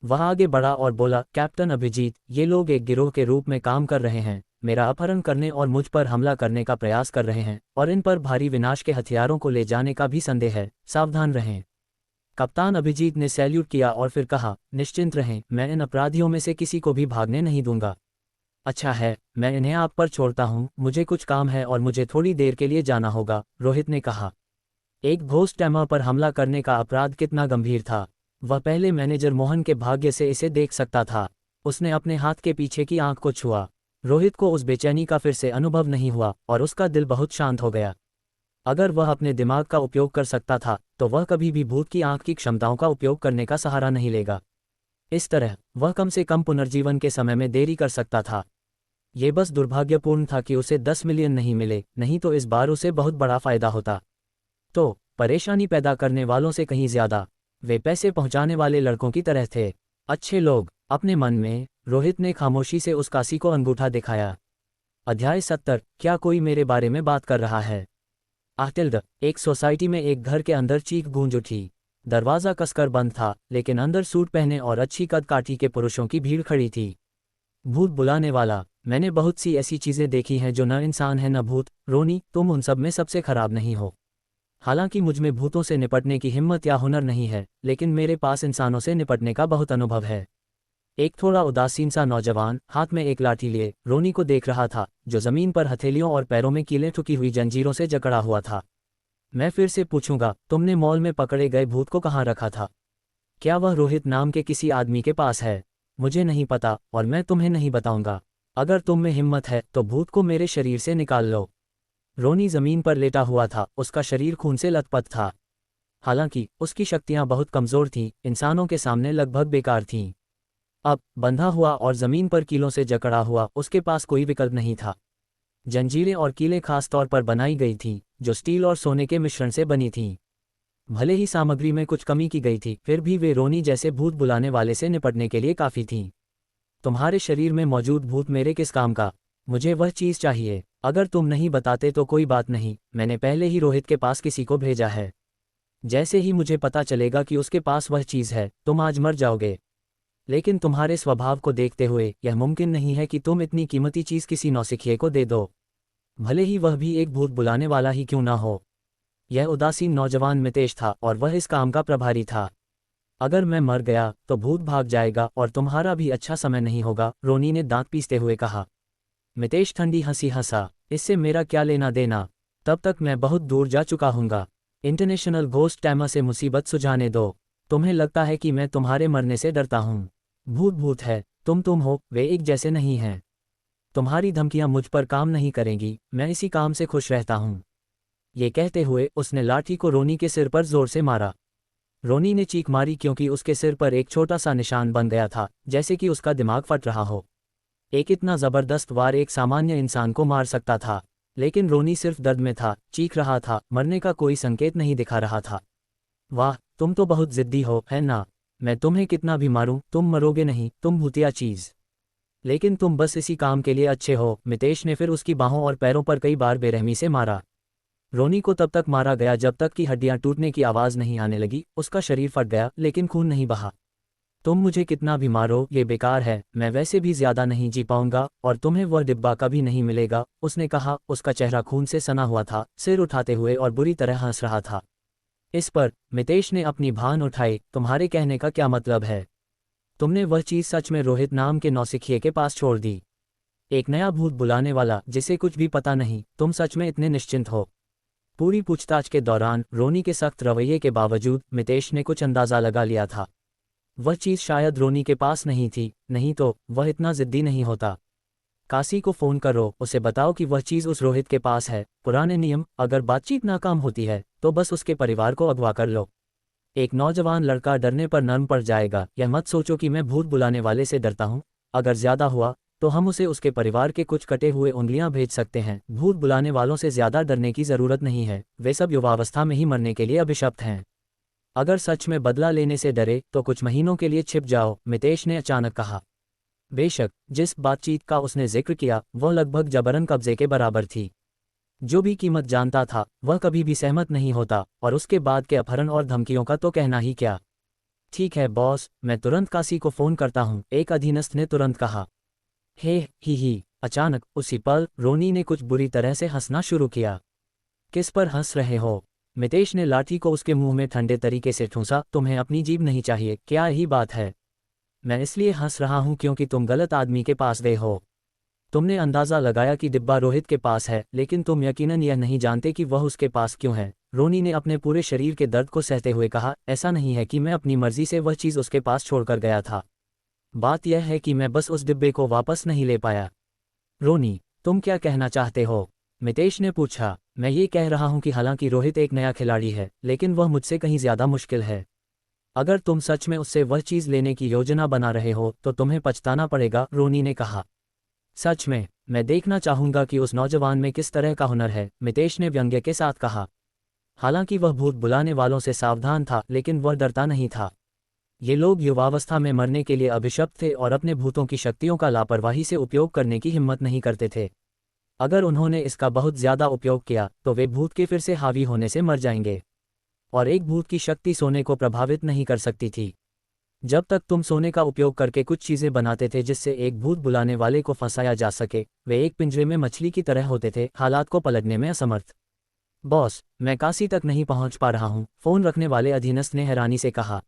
वह आगे बढ़ा और बोला, कैप्टन अभिजीत, ये लोग एक गिरोह के रूप में काम कर रहे हैं, मेरा अपहरण करने और मुझ पर हमला करने का प्रयास कर रहे हैं और इन पर भारी विनाश के हथियारों को ले जाने का भी संदेह है, सावधान रहें। कप्तान अभिजीत ने सैल्यूट किया और फिर कहा, निश्चिंत रहें, मैं इन अपराधियों में से किसी को भी भागने नहीं दूंगा। अच्छा है, मैं इन्हें आप पर छोड़ता हूँ, मुझे कुछ काम है और मुझे थोड़ी देर के लिए जाना होगा, रोहित ने कहा। एक घोस्ट टैमर पर हमला करने का अपराध कितना गंभीर था। वह पहले मैनेजर मोहन के भाग्य से इसे देख सकता था। उसने अपने हाथ के पीछे की आंख को छुआ। रोहित को उस बेचैनी का फिर से अनुभव नहीं हुआ और उसका दिल बहुत शांत हो गया। अगर वह अपने दिमाग का उपयोग कर सकता था तो वह कभी भी भूत की आंख की क्षमताओं का उपयोग करने का सहारा नहीं लेगा। इस तरह वह कम से कम पुनर्जीवन के समय में देरी कर सकता था। ये बस दुर्भाग्यपूर्ण था कि उसे 10 मिलियन नहीं मिले, नहीं तो इस बार उसे बहुत बड़ा फायदा होता। तो परेशानी पैदा करने वालों से कहीं ज्यादा वे पैसे पहुंचाने वाले लड़कों की तरह थे। अच्छे लोग, अपने मन में रोहित ने खामोशी से उस काशी को अंगूठा दिखाया। अध्याय 70, क्या कोई मेरे बारे में बात कर रहा है? आटिल्ड, एक सोसाइटी में एक घर के अंदर चीख गूंज उठी। दरवाज़ा कसकर बंद था, लेकिन अंदर सूट पहने और अच्छी कद काठी के पुरुषों की भीड़ खड़ी थी। भूत बुलाने वाला, मैंने बहुत सी ऐसी चीज़ें देखी हैं जो न इंसान है न भूत। रोनी, तुम उन सब में सबसे खराब नहीं हो। हालांकि मुझ में भूतों से निपटने की हिम्मत या हुनर नहीं है, लेकिन मेरे पास इंसानों से निपटने का बहुत अनुभव है। एक थोड़ा उदासीन सा नौजवान हाथ में एक लाठी लिए रोनी को देख रहा था, जो जमीन पर हथेलियों और पैरों में कीलें ठुकी हुई जंजीरों से जकड़ा हुआ था। मैं फिर से पूछूंगा, तुमने मॉल में पकड़े गए भूत को कहाँ रखा था? क्या वह रोहित नाम के किसी आदमी के पास है? मुझे नहीं पता और मैं तुम्हें नहीं बताऊंगा। अगर तुम में हिम्मत है तो भूत को मेरे शरीर से निकाल लो। रोनी जमीन पर लेटा हुआ था, उसका शरीर खून से लथपथ था। हालांकि उसकी शक्तियां बहुत कमजोर थीं, इंसानों के सामने लगभग बेकार थीं। अब बंधा हुआ और जमीन पर कीलों से जकड़ा हुआ उसके पास कोई विकल्प नहीं था। जंजीरें और कीलें खास तौर पर बनाई गई थीं, जो स्टील और सोने के मिश्रण से बनी थीं। भले ही सामग्री में कुछ कमी की गई थी, फिर भी वे रोनी जैसे भूत बुलाने वाले से निपटने के लिए काफ़ी थीं। तुम्हारे शरीर में मौजूद भूत मेरे किस काम का? मुझे वह चीज़ चाहिए। अगर तुम नहीं बताते तो कोई बात नहीं, मैंने पहले ही रोहित के पास किसी को भेजा है। जैसे ही मुझे पता चलेगा कि उसके पास वह चीज़ है, तुम आज मर जाओगे। लेकिन तुम्हारे स्वभाव को देखते हुए यह मुमकिन नहीं है कि तुम इतनी कीमती चीज़ किसी नौसिखिए को दे दो, भले ही वह भी एक भूत बुलाने वाला ही क्यों ना हो। यह उदासीन नौजवान मितेश था और वह इस काम का प्रभारी था। अगर मैं मर गया तो भूत भाग जाएगा और तुम्हारा भी अच्छा समय नहीं होगा, रोनी ने दांत पीसते हुए कहा। मितेश ठंडी हंसी हंसा, इससे मेरा क्या लेना देना, तब तक मैं बहुत दूर जा चुका हूँगा। इंटरनेशनल घोस्ट टैमा से मुसीबत सुझाने दो। तुम्हें लगता है कि मैं तुम्हारे मरने से डरता हूँ? भूत भूत है, तुम हो, वे एक जैसे नहीं हैं। तुम्हारी धमकियां मुझ पर काम नहीं करेंगी, मैं इसी काम से खुश रहता हूँ। ये कहते हुए उसने लाठी को रोनी के सिर पर जोर से मारा। रोनी ने चीख मारी क्योंकि उसके सिर पर एक छोटा सा निशान बन गया था, जैसे कि उसका दिमाग फट रहा हो। एक इतना जबरदस्त वार एक सामान्य इंसान को मार सकता था, लेकिन रोनी सिर्फ दर्द में था, चीख रहा था, मरने का कोई संकेत नहीं दिखा रहा था। वाह, तुम तो बहुत जिद्दी हो, है ना? मैं तुम्हें कितना भी मारूं, तुम मरोगे नहीं, तुम भूतिया चीज़। लेकिन तुम बस इसी काम के लिए अच्छे हो। मितेश ने फिर उसकी बाहों और पैरों पर कई बार बेरहमी से मारा। रोनी को तब तक मारा गया जब तक कि हड्डियां टूटने की आवाज़ नहीं आने लगी। उसका शरीर फट गया लेकिन खून नहीं बहा। तुम मुझे कितना भी मारो, ये बेकार है, मैं वैसे भी ज्यादा नहीं जी पाऊंगा और तुम्हें वह डिब्बा कभी नहीं मिलेगा, उसने कहा। उसका चेहरा खून से सना हुआ था, सिर उठाते हुए और बुरी तरह हंस रहा था। इस पर मितेश ने अपनी भान उठाई। तुम्हारे कहने का क्या मतलब है? तुमने वह चीज़ सच में रोहित नाम के नौसिखिए के पास छोड़ दी? एक नया भूत बुलाने वाला जिसे कुछ भी पता नहीं, तुम सच में इतने निश्चिंत हो? पूरी पूछताछ के दौरान रोनी के सख्त रवैये के बावजूद मितेश ने कुछ अंदाज़ा लगा लिया था। वह चीज़ शायद रोनी के पास नहीं थी, नहीं तो वह इतना जिद्दी नहीं होता। काशी को फ़ोन करो, उसे बताओ कि वह चीज़ उस रोहित के पास है। पुराने नियम, अगर बातचीत नाकाम होती है तो बस उसके परिवार को अगवा कर लो। एक नौजवान लड़का डरने पर नर्म पड़ जाएगा। यह मत सोचो कि मैं भूत बुलाने वाले से डरता हूँ। अगर ज़्यादा हुआ तो हम उसे उसके परिवार के कुछ कटे हुए उंगलियां भेज सकते हैं। भूत बुलाने वालों से ज़्यादा डरने की ज़रूरत नहीं है, वे सब युवावस्था में ही मरने के लिए अभिशप्त हैं। अगर सच में बदला लेने से डरे तो कुछ महीनों के लिए छिप जाओ, मितेश ने अचानक कहा। बेशक, जिस बातचीत का उसने जिक्र किया वह लगभग जबरन कब्जे के बराबर थी। जो भी कीमत जानता था वह कभी भी सहमत नहीं होता, और उसके बाद के अपहरण और धमकियों का तो कहना ही क्या। ठीक है बॉस, मैं तुरंत काशी को फ़ोन करता हूँ, एक अधीनस्थ ने तुरंत कहा। हे ही। अचानक उसी पल रोनी ने कुछ बुरी तरह से हंसना शुरू किया। किस पर हंस रहे हो? मितेश ने लाठी को उसके मुंह में ठंडे तरीके से ठूंसा। तुम्हें अपनी जीभ नहीं चाहिए क्या, यही बात है? मैं इसलिए हंस रहा हूं क्योंकि तुम गलत आदमी के पास गए हो। तुमने अंदाज़ा लगाया कि डिब्बा रोहित के पास है, लेकिन तुम यकीनन यह नहीं जानते कि वह उसके पास क्यों है। रोनी ने अपने पूरे शरीर के दर्द को सहते हुए कहा। ऐसा नहीं है कि मैं अपनी मर्जी से वह चीज़ उसके पास छोड़कर गया था। बात यह है कि मैं बस उस डिब्बे को वापस नहीं ले पाया। रोनी, तुम क्या कहना चाहते हो? मितेश ने पूछा। मैं ये कह रहा हूं कि हालांकि रोहित एक नया खिलाड़ी है, लेकिन वह मुझसे कहीं ज़्यादा मुश्किल है। अगर तुम सच में उससे वह चीज़ लेने की योजना बना रहे हो तो तुम्हें पछताना पड़ेगा, रोनी ने कहा। सच में? मैं देखना चाहूंगा कि उस नौजवान में किस तरह का हुनर है, मितेश ने व्यंग्य के साथ कहा। हालांकि वह भूत बुलाने वालों से सावधान था, लेकिन वह डरता नहीं था। ये लोग युवावस्था में मरने के लिए अभिशप्त थे और अपने भूतों की शक्तियों का लापरवाही से उपयोग करने की हिम्मत नहीं करते थे। अगर उन्होंने इसका बहुत ज़्यादा उपयोग किया तो वे भूत के फिर से हावी होने से मर जाएंगे। और एक भूत की शक्ति सोने को प्रभावित नहीं कर सकती थी। जब तक तुम सोने का उपयोग करके कुछ चीज़ें बनाते थे जिससे एक भूत बुलाने वाले को फंसाया जा सके, वे एक पिंजरे में मछली की तरह होते थे, हालात को पलटने में असमर्थ। बॉस, मैं काशी तक नहीं पहुंच पा रहा हूं, फ़ोन रखने वाले अधीनस्थ ने हैरानी से कहा।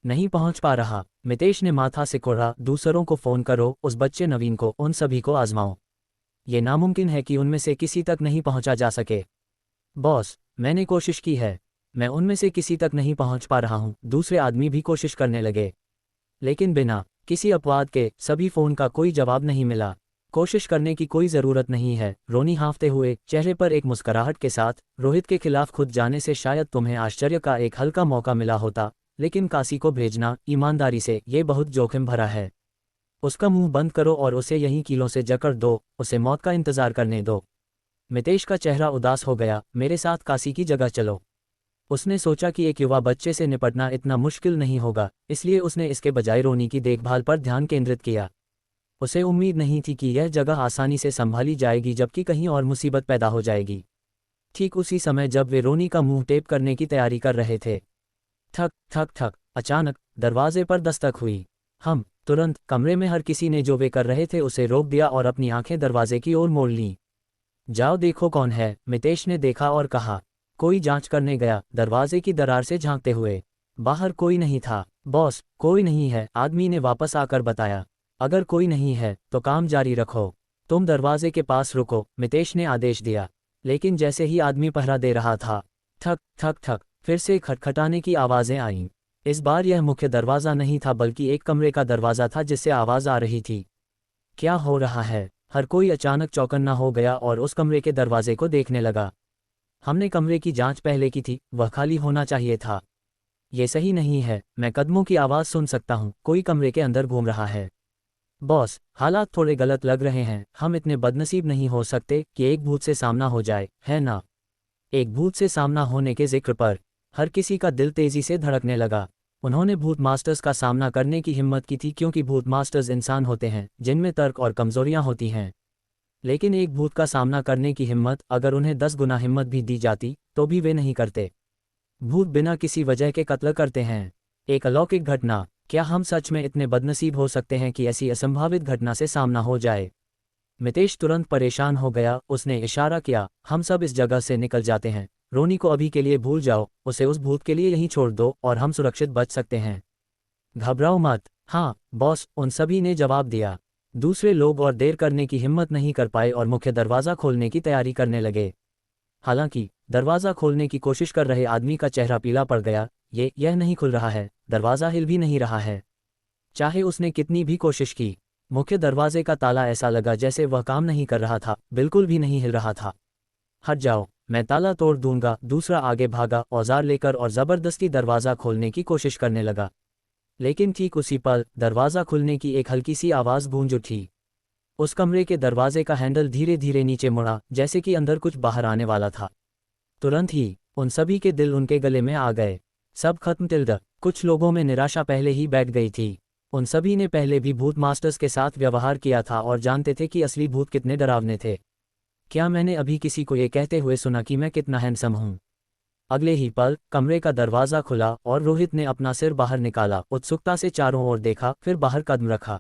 नहीं पहुंच पा रहा? मितेश ने माथा सिकोड़ा। दूसरों को फ़ोन करो, उस बच्चे नवीन को, उन सभी को आजमाओ। ये नामुमकिन है कि उनमें से किसी तक नहीं पहुंचा जा सके। बॉस, मैंने कोशिश की है, मैं उनमें से किसी तक नहीं पहुंच पा रहा हूं। दूसरे आदमी भी कोशिश करने लगे, लेकिन बिना किसी अपवाद के सभी फ़ोन का कोई जवाब नहीं मिला। कोशिश करने की कोई ज़रूरत नहीं है, रोनी हाँफते हुए, चेहरे पर एक मुस्कुराहट के साथ। रोहित के खिलाफ खुद जाने से शायद तुम्हें आश्चर्य का एक हल्का मौका मिला होता, लेकिन काशी को भेजना, ईमानदारी से, ये बहुत जोखिम भरा है। उसका मुंह बंद करो और उसे यहीं कीलों से जकड़ दो, उसे मौत का इंतजार करने दो। मितेश का चेहरा उदास हो गया। मेरे साथ काशी की जगह चलो। उसने सोचा कि एक युवा बच्चे से निपटना इतना मुश्किल नहीं होगा, इसलिए उसने इसके बजाय रोनी की देखभाल पर ध्यान केंद्रित किया। उसे उम्मीद नहीं थी कि यह जगह आसानी से संभाली जाएगी जबकि कहीं और मुसीबत पैदा हो जाएगी। ठीक उसी समय जब वे रोनी का मुंह टेप करने की तैयारी कर रहे थे, ठक ठक ठक, अचानक दरवाजे पर दस्तक हुई। हम तुरंत कमरे में हर किसी ने जो वे कर रहे थे उसे रोक दिया और अपनी आंखें दरवाजे की ओर मोड़ लीं। जाओ देखो कौन है, मितेश ने देखा और कहा। कोई जांच करने गया, दरवाजे की दरार से झांकते हुए। बाहर कोई नहीं था। बॉस, कोई नहीं है, आदमी ने वापस आकर बताया। अगर कोई नहीं है तो काम जारी रखो। तुम दरवाजे के पास रुको, मितेश ने आदेश दिया। लेकिन जैसे ही आदमी पहरा दे रहा था, ठक ठक ठक, फिर से खटखटाने की आवाज़ें आईं। इस बार यह मुख्य दरवाज़ा नहीं था बल्कि एक कमरे का दरवाज़ा था जिससे आवाज़ आ रही थी। क्या हो रहा है? हर कोई अचानक चौकन्ना हो गया और उस कमरे के दरवाजे को देखने लगा। हमने कमरे की जांच पहले की थी, वह खाली होना चाहिए था। ये सही नहीं है, मैं कदमों की आवाज़ सुन सकता हूँ, कोई कमरे के अंदर घूम रहा है। बॉस, हालात थोड़े गलत लग रहे हैं, हम इतने बदनसीब नहीं हो सकते कि एक भूत से सामना हो जाए, है ना? एक भूत से सामना होने के जिक्र पर हर किसी का दिल तेजी से धड़कने लगा। उन्होंने भूत मास्टर्स का सामना करने की हिम्मत की थी क्योंकि भूत मास्टर्स इंसान होते हैं जिनमें तर्क और कमजोरियां होती हैं। लेकिन एक भूत का सामना करने की हिम्मत अगर उन्हें 10 गुना हिम्मत भी दी जाती तो भी वे नहीं करते। भूत बिना किसी वजह के कत्ल करते हैं। एक अलौकिक घटना। क्या हम सच में इतने बदनसीब हो सकते हैं कि ऐसी असंभावित घटना से सामना हो जाए? मितेश तुरंत परेशान हो गया, उसने इशारा किया, हम सब इस जगह से निकल जाते हैं। रोनी को अभी के लिए भूल जाओ, उसे उस भूत के लिए यहीं छोड़ दो और हम सुरक्षित बच सकते हैं। घबराओ मत। हाँ बॉस, उन सभी ने जवाब दिया। दूसरे लोग और देर करने की हिम्मत नहीं कर पाए और मुख्य दरवाज़ा खोलने की तैयारी करने लगे। हालांकि दरवाज़ा खोलने की कोशिश कर रहे आदमी का चेहरा पीला पड़ गया। यह नहीं खुल रहा है, दरवाज़ा हिल भी नहीं रहा है। चाहे उसने कितनी भी कोशिश की, मुख्य दरवाजे का ताला ऐसा लगा जैसे वह काम नहीं कर रहा था, बिल्कुल भी नहीं हिल रहा था। हट जाओ, मैं ताला तोड़ दूंगा। दूसरा आगे भागा, औजार लेकर और ज़बरदस्ती दरवाज़ा खोलने की कोशिश करने लगा। लेकिन ठीक उसी पल दरवाज़ा खुलने की एक हल्की सी आवाज़ गूंज उठी। उस कमरे के दरवाजे का हैंडल धीरे धीरे नीचे मुड़ा, जैसे कि अंदर कुछ बाहर आने वाला था। तुरंत ही उन सभी के दिल उनके गले में आ गए। सब खत्म तिल्द। कुछ लोगों में निराशा पहले ही बैठ गई थी। उन सभी ने पहले भी भूत मास्टर्स के साथ व्यवहार किया था और जानते थे कि असली भूत कितने डरावने थे। क्या मैंने अभी किसी को ये कहते हुए सुना कि मैं कितना हैंडसम हूँ? अगले ही पल कमरे का दरवाज़ा खुला और रोहित ने अपना सिर बाहर निकाला, उत्सुकता से चारों ओर देखा, फिर बाहर कदम रखा।